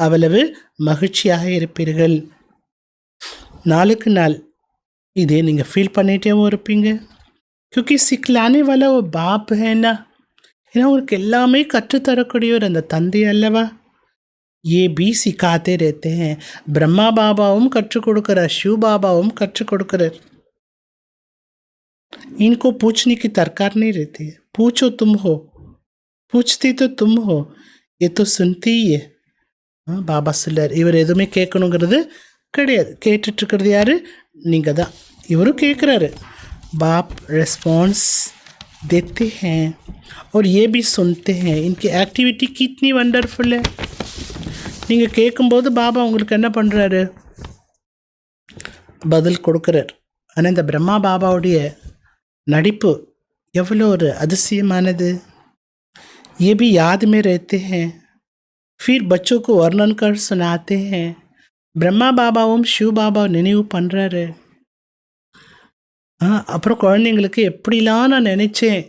அவ்வளவு மகிழ்ச்சியாக இருப்பீர்கள். நாளுக்கு நாள் இதே நீங்கள் ஃபீல் பண்ணிகிட்டேவும் இருப்பீங்க. क्योंकि सिखलाने वाला वो बाप है ना. ஏன்னா உங்களுக்கு எல்லாமே கற்றுத்தரக்கூடியவர் அந்த தந்தை அல்லவா. ये भी सिखाते रहते हैं. பிரம்மா பாபாவும் கற்றுக் கொடுக்கிறார், शिव பாபாவும் கற்றுக் கொடுக்கிறார். इनको पूछने की दरकार नहीं रहती है. पूछो तुम हो, पूछती तो तुम हो, ये तो सुनती ही है. பாபா சொல்லார், இவர் எதுவுமே கேட்கணுங்கிறது கிடையாது. கேட்டுட்ருக்கிறது யார்? நீங்கள் தான். இவரும் கேட்குறாரு. बाप रेस्पॉन्स देते हैं और ये भी सुनते हैं. इनकी एक्टिविटी कितनी वंडरफुल है. நீங்கள் கேட்கும்போது பாபா உங்களுக்கு என்ன பண்ணுறாரு? பதில் கொடுக்குறார். ஆனால் இந்த பிரம்மா பாபாவுடைய நடிப்பு எவ்வளோ ஒரு அதிசயமானது. ये भी याद में रहते हैं, फिर बच्चों को वर्णन कर सुनाते हैं. பிரம்மா பாபாவும் शिव பாபாவும் நினைவு பண்ணுறாரு. அப்புறம் குழந்தைங்களுக்கு எப்படிலாம் நான் நினச்சேன்,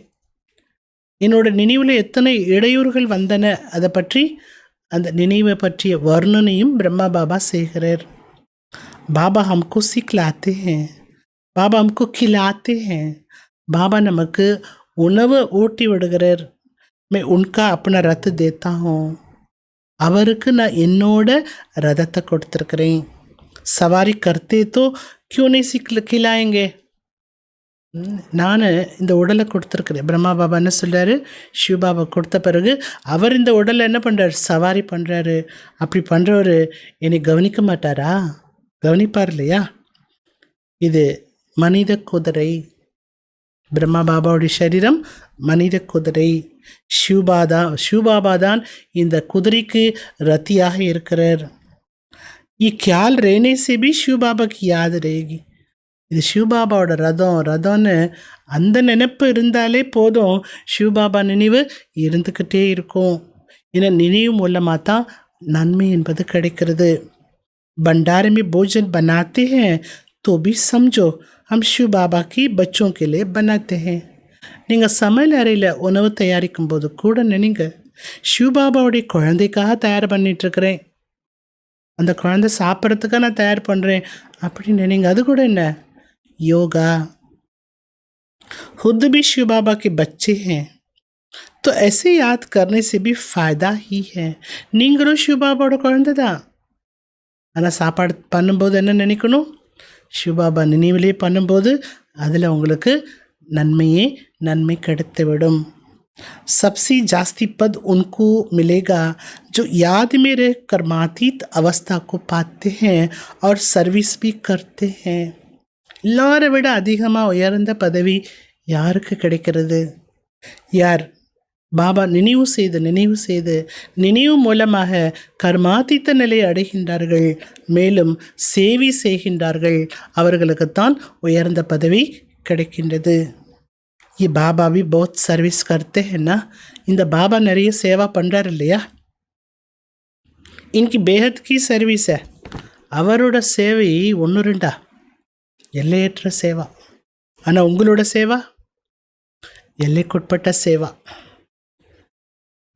என்னோட நினைவில் எத்தனை இடையூறுகள் வந்தன, அதை பற்றி அந்த நினைவை பற்றிய வர்ணனையும் பிரம்மா பாபா செய்கிறார். பாபா हमको सिखलाते हैं, பாபா हमको खिलाते हैं. பாபா நமக்கு உணவு ஊட்டி விடுகிறார். मैं उनका अपना रथ देता हूँ. அவருக்கு நான் என்னோட ரதத்தை கொடுத்துருக்குறேன். சவாரி கர்த்தே தோ क्यों नहीं खिलाएंगे. நான் இந்த உடலை கொடுத்துருக்குறேன். பிரம்மா பாபா என்ன சொல்கிறாரு? சிவ பாபா கொடுத்த பிறகு அவர் இந்த உடலை என்ன பண்ணுறாரு? சவாரி பண்ணுறாரு. அப்படி பண்ணுறவர் என்னை கவனிக்க மாட்டாரா? கவனிப்பார் இல்லையா? இது மனித குதிரை. பிரம்மா பாபாவுடைய சரீரம் மனித குதிரை. சிவபாபா தான் இந்த குதிரைக்கு ரத்தியாக இருக்கிறார். ये ख्याल रहने से भी शिव बाबा की याद रहेगी. இது சிவபாபாவோட ரதம்னு அந்த நினைப்பு இருந்தாலே போதும், சிவபாபா நினைவு இருந்துக்கிட்டே இருக்கும். ஏன்னா நினைவு மூலமாக தான் நன்மை என்பது கிடைக்கிறது. भंडारे में भोजन बनाते हैं तो भी समझो हम शिव बाबा की बच्चों के लिए बनाते हैं. நீங்கள் சமையல் அறையில் உணவு தயாரிக்கும் போது கூட நினைங்க, சிவபாபாவுடைய குழந்தைக்காக தயார் பண்ணிகிட்ருக்கிறேன், அந்த குழந்தை சாப்பிட்றதுக்காக நான் தயார் பண்ணுறேன் அப்படின்னு நினைங்க. அது கூட என்ன योगा. खुद भी शिव बाबा के बच्चे हैं तो ऐसे याद करने से भी फ़ायदा ही है. நீங்களும் शिव பாபாவோட குழந்தை தான். ஆனால் சாப்பாடு பண்ணும்போது என்ன நினைக்கணும்? शिव बाबा நினைவிலே பண்ணும்போது அதில் உங்களுக்கு நன்மை கிடைத்துவிடும். सबसे जास्ती पद उनको मिलेगा जो याद में रह कर्मातीत अवस्था को पाते हैं और सर्विस भी करते हैं. எல்லாரை விட அதிகமாக உயர்ந்த பதவி யாருக்கு கிடைக்கிறது? யார் பாபா நினைவு செய்து நினைவு மூலமாக கர்மாதீத்த நிலையை அடைகின்றார்கள், மேலும் சேவை செய்கின்றார்கள், அவர்களுக்குத்தான் உயர்ந்த பதவி கிடைக்கின்றது. ये बाबा भी बहुत सर्विस करते हैं ना. இந்த பாபா நிறைய சேவா பண்ணுறாரு இல்லையா? இன்கி பேஹத் கி சர்வீஸ். அவரோட சேவை ஒன்று ரெண்டா? எல்லையற்ற சேவா. ஆனால் உங்களோட சேவா எல்லைக்குட்பட்ட சேவா.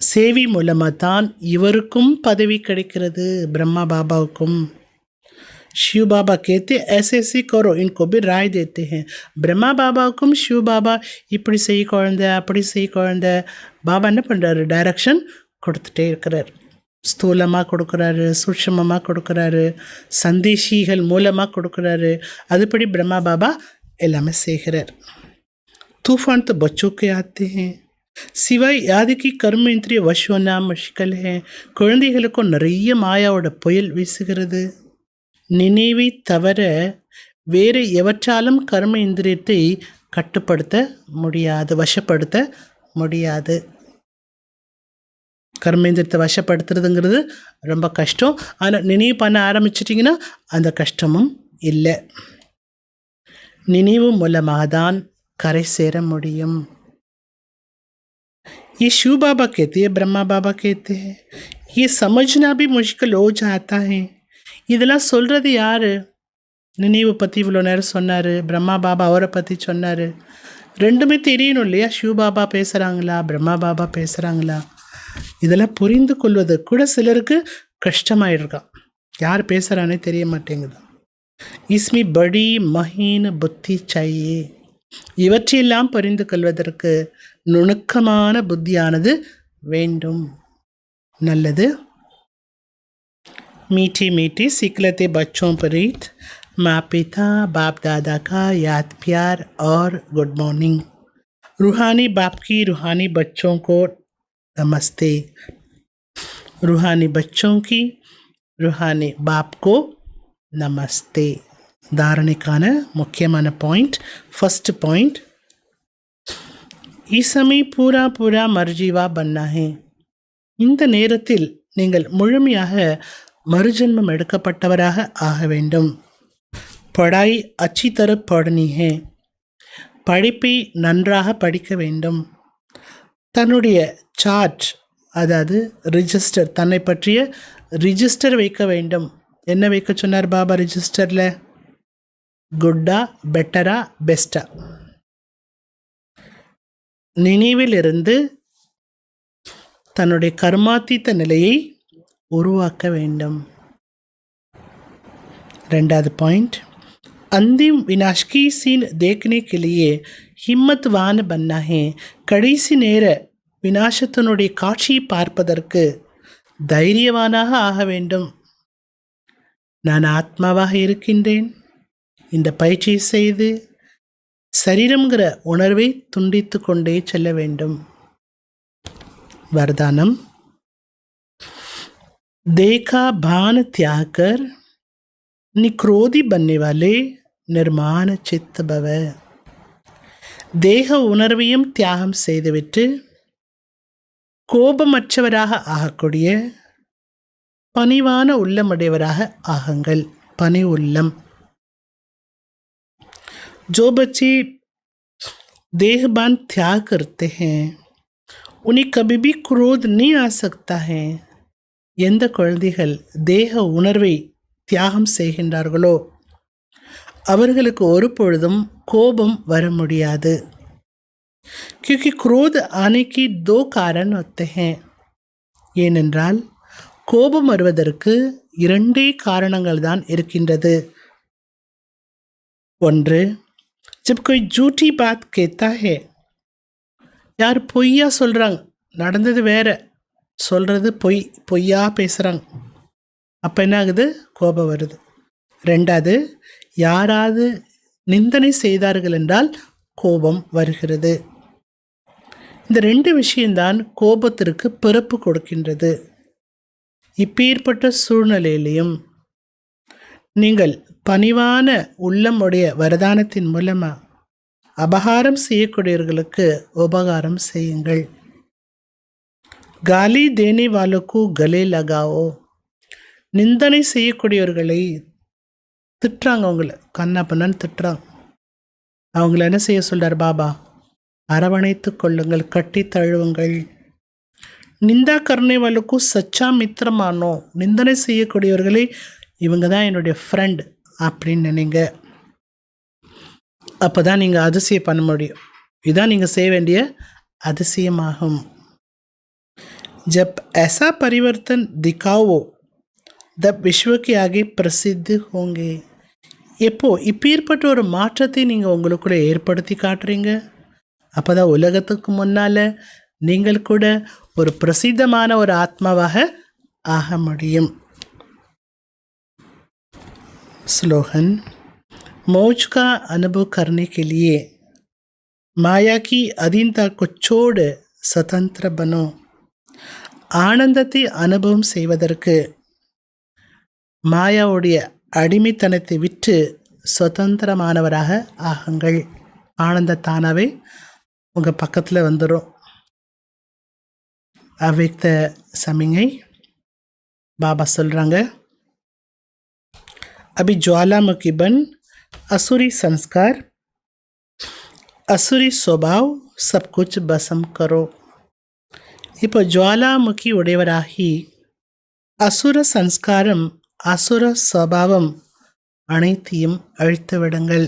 சேவை மூலமாக தான் இவருக்கும் பதவி கிடைக்கிறது, பிரம்மா பாபாவுக்கும். शिव बाबा कहते ऐसे ऐसे करो, इनको भी राय देते हैं. பிரம்மா பாபாவுக்கும் शिव பாபா இப்படி செய் குழந்தை, அப்படி செய் குழந்தை. பாபா என்ன பண்ணுறாரு? டைரக்ஷன் கொடுத்துட்டே இருக்கிறார். ஸ்தூலமாக கொடுக்குறாரு, சூட்சமமாக கொடுக்குறாரு, சந்தேஷிகள் மூலமாக கொடுக்குறாரு. அதுபடி பிரம்மா பாபா எல்லாமே செய்கிறார். तूफान तो बच्चों के आते हैं, சிவாய் யாதிக்கு கர்ம இந்திரிய வசோனா முஷ்கல் ஹே. குழந்தைகளுக்கும் நிறைய மாயாவோட புயல் வீசுகிறது. நினைவை தவிர வேறு எவற்றாலும் கர்ம இந்திரியத்தை கட்டுப்படுத்த முடியாது, வசப்படுத்த முடியாது. கர்மேந்திரத்தை வசப்படுத்துறதுங்கிறது ரொம்ப கஷ்டம். ஆனால் நினைவு பண்ண ஆரம்பிச்சிட்டிங்கன்னா அந்த கஷ்டமும் இல்லை. நினைவு மூலமாக தான் கரை சேர முடியும். ये शिव बाबा कहते हैं, ब्रह्मा बाबा कहते हैं, ये समझना भी मुश्किल हो जाता है. இதெல்லாம் சொல்கிறது யார்? நினைவு பற்றி இவ்வளோ நேரம் சொன்னார், பிரம்மா பாபா அவரை பற்றி சொன்னார். ரெண்டுமே தெரியணும் இல்லையா? சிவ பாபா பேசுகிறாங்களா, பிரம்மா பாபா பேசுகிறாங்களா? இதெல்லாம் புரிந்து கொள்வது கூட சிலருக்கு கஷ்டமாயிடுறான். யார் பேசுகிறானே தெரிய மாட்டேங்குது. இஸ்மி படி மஹீன் புத்தி சாயே. இவற்றையெல்லாம் புரிந்து கொள்வதற்கு நுணுக்கமான புத்தியானது வேண்டும். நல்லது. मीठी मीठी सिकलते बच्चों पर रीत, माँ पिता बाप दादा का याद प्यार और गुड मॉर्निंग. रूहानी बाप की रूहानी बच्चों को नमस्ते. रूहानी बच्चों की रूहानी बाप को नमस्ते. धारणेकाன முக்கியமான பாயிண்ட். ஃபர்ஸ்ட் பாயிண்ட், इस समय पूरा पूरा मर्जीवा बनना है. இந்த நேரத்தில் நீங்கள் முழுமையாக மறுஜன்மம் எடுக்கப்பட்டவராக ஆக வேண்டும். படாய் அச்சி தர படனி ஹே. படிப்பை நன்றாக படிக்க வேண்டும். தன்னுடைய சார்ட், அதாவது ரிஜிஸ்டர், தன்னை பற்றிய ரிஜிஸ்டர் வைக்க வேண்டும். என்ன வைக்க சொன்னார் பாபா ரிஜிஸ்டரில்? குட்டா, பெட்டரா, பெஸ்டா. நினைவிலிருந்து தன்னுடைய கர்மாத்தீத்த நிலையை உருவாக்க வேண்டும். ரெண்டாவது பாயிண்ட், अंतिम विनाश की सीन देखने के लिए हिम्मतवान बनना है. கடைசி நேர விநாசத்தினுடைய காட்சியை பார்ப்பதற்கு தைரியவானாக ஆக வேண்டும். நான் ஆத்மாவாக இருக்கின்றேன். இந்த பயிற்சியை செய்து சரீரம்ங்கிற உணர்வை துண்டித்து கொண்டே செல்ல வேண்டும். वरदानम, देखा भान त्याग कर निक्रोधी बनने वाले निर्माण चित्त भव. தேக உணர்வையும் தியாகம் செய்துவிட்டு கோபமற்றவராக ஆகக்கூடிய பணிவான உள்ளமுடையவராக ஆகுங்கள். பணி உள்ளம். जो बच्चे देहबान त्याग करते हैं उन्हें कभी भी क्रोध नहीं आ सकता है. எந்த குழந்தைகள் தேக உணர்வை தியாகம் செய்கின்றார்களோ அவர்களுக்கு ஒரு பொழுதும் கோபம் வர முடியாது. क्योंकि क्रोध आने की दो कारण होते हैं. ஏனென்றால் கோபம் வருவதற்கு இரண்டே காரணங்கள் தான் இருக்கின்றது. ஒன்று, जब कोई झूठी बात कहता है, யார் பொய்யா சொல்கிறாங்க, நடந்தது வேற, சொல்கிறது பொய், பொய்யா பேசுகிறாங்க, அப்போ என்ன ஆகுது? கோபம் வருது. ரெண்டாவது, யாராவது நிந்தனை செய்தார்கள் என்றால் கோபம் வருகிறது. இந்த ரெண்டு விஷயம்தான் கோபத்திற்கு பிறப்பு கொடுக்கின்றது. இப்பேற்பட்ட சூழ்நிலையிலையும் நீங்கள் பணிவான உள்ளமுடைய வரதானத்தின் மூலமாக அபகாரம் செய்யக்கூடியவர்களுக்கு உபகாரம் செய்யுங்கள். காலி தேனே வாலுக்கு கலே லகாவோ. நிந்தனை செய்யக்கூடியவர்களை திட்டுறாங்க, அவங்கள கண்ணா பண்ணான்னு திட்டுறாங்க. அவங்கள என்ன செய்ய சொல்கிறார் பாபா? அரவணைத்து கொள்ளுங்கள், கட்டி தழுவுங்கள். நிந்தா கர்ணே வாலுக்கு சச்சா மித்திரமானோ. நிந்தனை செய்யக்கூடியவர்களை இவங்க தான் என்னுடைய ஃப்ரெண்ட் அப்படின்னு நினைங்க. அப்போ தான் நீங்கள் அதிசயம் பண்ண முடியும். இதுதான் நீங்கள் செய்ய வேண்டிய அதிசயமாகும். जब ऐसा परिवर्तन दिखाओ तब विश्व के आगे प्रसिद्ध होंगे. எப்போ இப்பேற்பட்ட ஒரு மாற்றத்தை நீங்கள் உங்களுக்குள்ள ஏற்படுத்தி காட்டுறீங்க, அப்போ தான் உலகத்துக்கு முன்னால் நீங்கள் கூட ஒரு பிரசித்தமான ஒரு ஆத்மாவாக ஆக முடியும். स्लोगन, मौज का अनुभव करने के लिए माया की अधीनता को छोड़ சுதந்திர பனோ. ஆனந்தத்தை அனுபவம் செய்வதற்கு மாயாவுடைய அடிமைத்தனத்தை விட்டு சுதந்திரமானவராக ஆகுங்கள். ஆனந்தத்தானாவே உங்கள் பக்கத்தில் வந்துடும். அவ்வியக்த சமிங்கை பாபா சொல்கிறாங்க, अभी ज्वालामुखी बन असुरी संस्कार असुरी स्वभाव सब कुछ भस्म करो. இப்போ ஜுவாலாமுகி உடையவராகி அசுர சன்ஸ்காரம் அசுர स्वभावம் அனைத்தையும் அழித்து விடுங்கள்.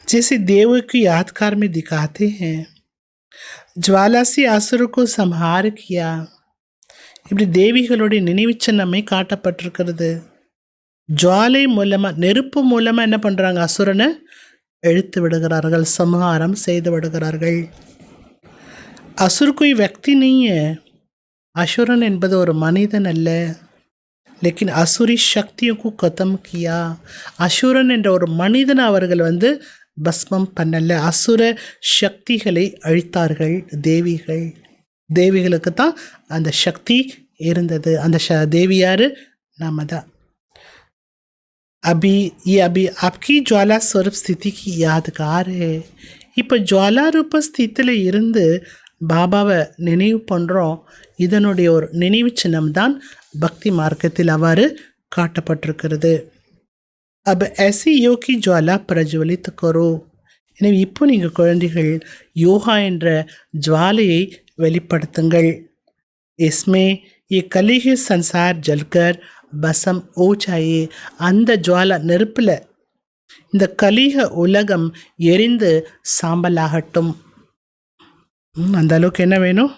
जैसे देवों की यादगार में दिखाते हैं, ज्वाला से असुर को संहार किया. இப்படி தேவிகளுடைய நினைவு சின்னமே காட்டப்பட்டிருக்கிறது. ஜுவாலை மூலமாக, நெருப்பு மூலமாக என்ன பண்ணுறாங்க? அசுரனை இழுத்து விடுகிறார்கள், சம்ஹாரம் செய்து விடுகிறார்கள். அசுர் कोई व्यक्ति नहीं है. அசுரன் என்பது ஒரு மனிதன் அல்ல. लेकिन असुरी शक्तियों को खत्म किया. அசுரன் என்ற ஒரு மனிதனை அவர்கள் பஸ்மம் பண்ணல, அசுர சக்திகளை அழித்தார்கள். தேவிகளுக்கு தான் அந்த சக்தி இருந்தது. அந்த தேவி யாரு? நாம தான். अभी आपकी ज्वाला स्वरूप स्थिति की यादगार है. இப்போ ஜுவாலா ரூப ஸ்தித்தியில் இருந்து பாபாவை நினைவு பண்ணுறோம். இதனுடைய ஒரு நினைவு சின்னம்தான் பக்தி மார்க்கத்தில் அவ்வாறு காட்டப்பட்டிருக்கிறது. अब ऐसी योग की ज्वाला प्रज्वलित करो. எனவே இப்போ நீங்கள் குழந்தைகள் யோகா என்ற ஜுவாலையை வெளிப்படுத்துங்கள். इसमें ये कलिग संसार जलकर பசம் ஓச்சாயே. அந்த ஜுவாலா நெருப்பில் இந்த கலிக உலகம் எரிந்து சாம்பலாகட்டும். அந்த அளவுக்கு என்ன வேணும்?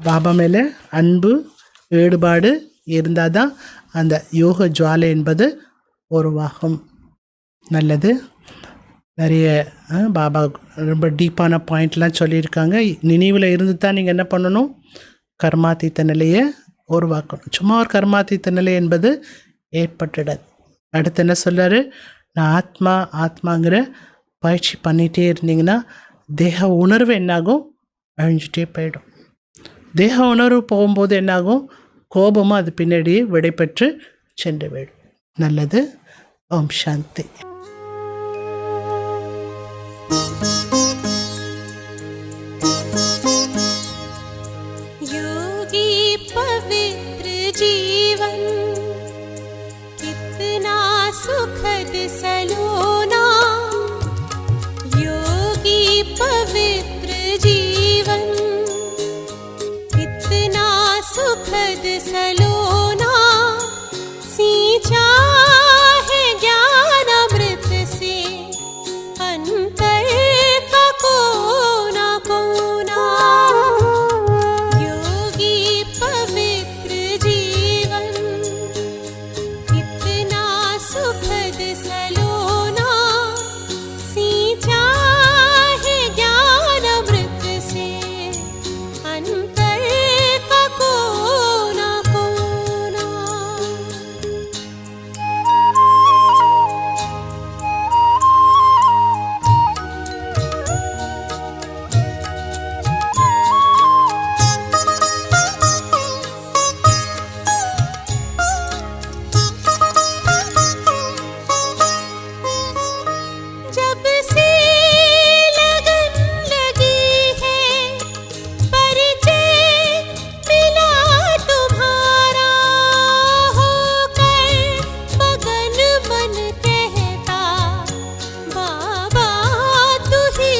பாபா மேலே அன்பு ஈடுபாடு இருந்தால் தான் அந்த யோக ஜுவாலை என்பது உருவாகும். நல்லது. நிறைய பாபா ரொம்ப டீப்பான பாயிண்ட்லாம் சொல்லியிருக்காங்க. நினைவில் இருந்து தான் நீங்கள் என்ன பண்ணணும்? கர்மாத்தீத்த நிலையை உருவாக்கணும். சும்மா ஒரு கர்மாத்தீத்த நிலை என்பது ஏற்பட்டுடாது. அடுத்து என்ன சொல்கிறாரு? நான் ஆத்மாங்கிற பயிற்சி பண்ணிகிட்டே இருந்தீங்கன்னா தேக உணர்வு என்னாகும்? அழிஞ்சிட்டே போயிடும். தேக உணர்வு போகும்போது என்னாகும்? கோபமும் அது பின்னாடியே விடைபெற்று சென்று விடும். நல்லது. ஓம் சாந்தி. सुखद सलोना योगी पवित्र जीवन, कितना सुखद सलोना सींचा है ज्ञान अमृत से अंतर का कोना कोना. योगी पवित्र जीवन कितना सुखद सलोना सींचा है ज्ञान अमृत से अंतर का कोना कोना. जब से लगन लगी है परिचय मिला तुम्हारा, होकर मगन मन कहता बाबा तू ही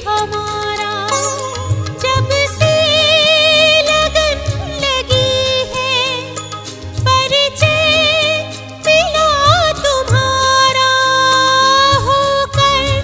हमारा. जब से लगन लगी है परिचय मिला तुम्हारा, होकर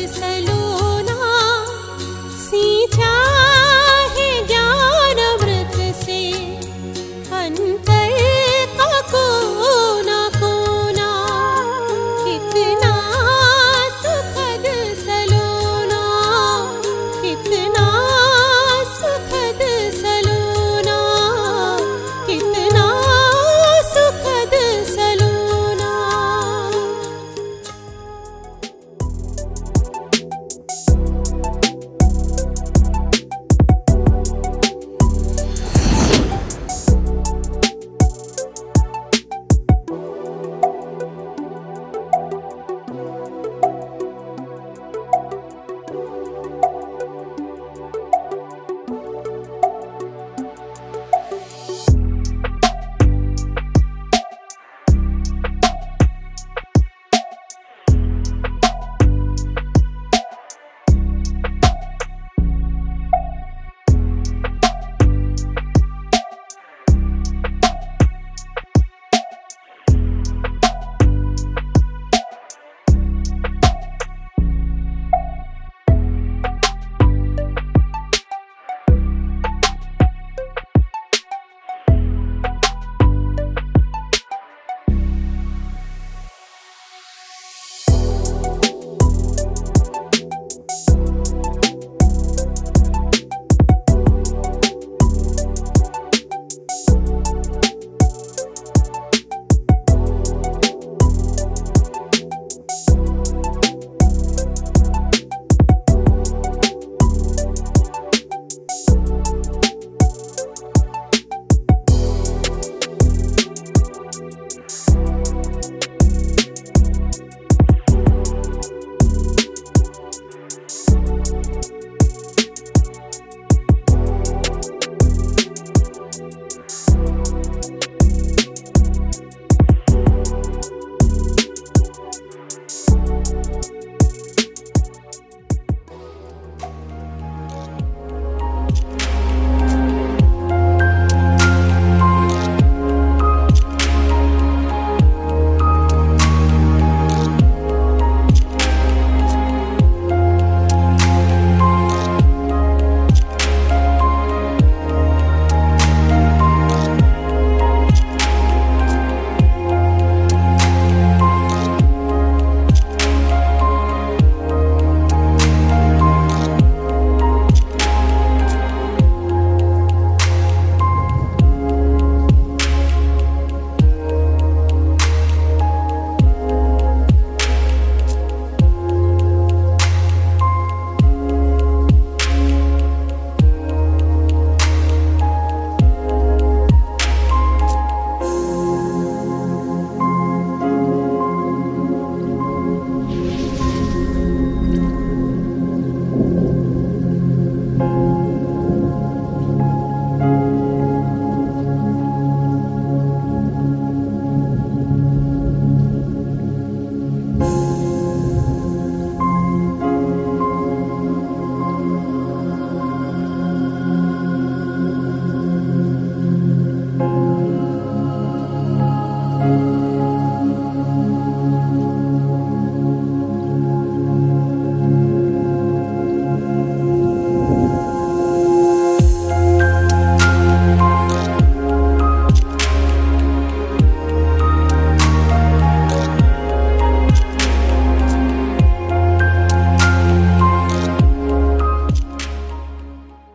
सर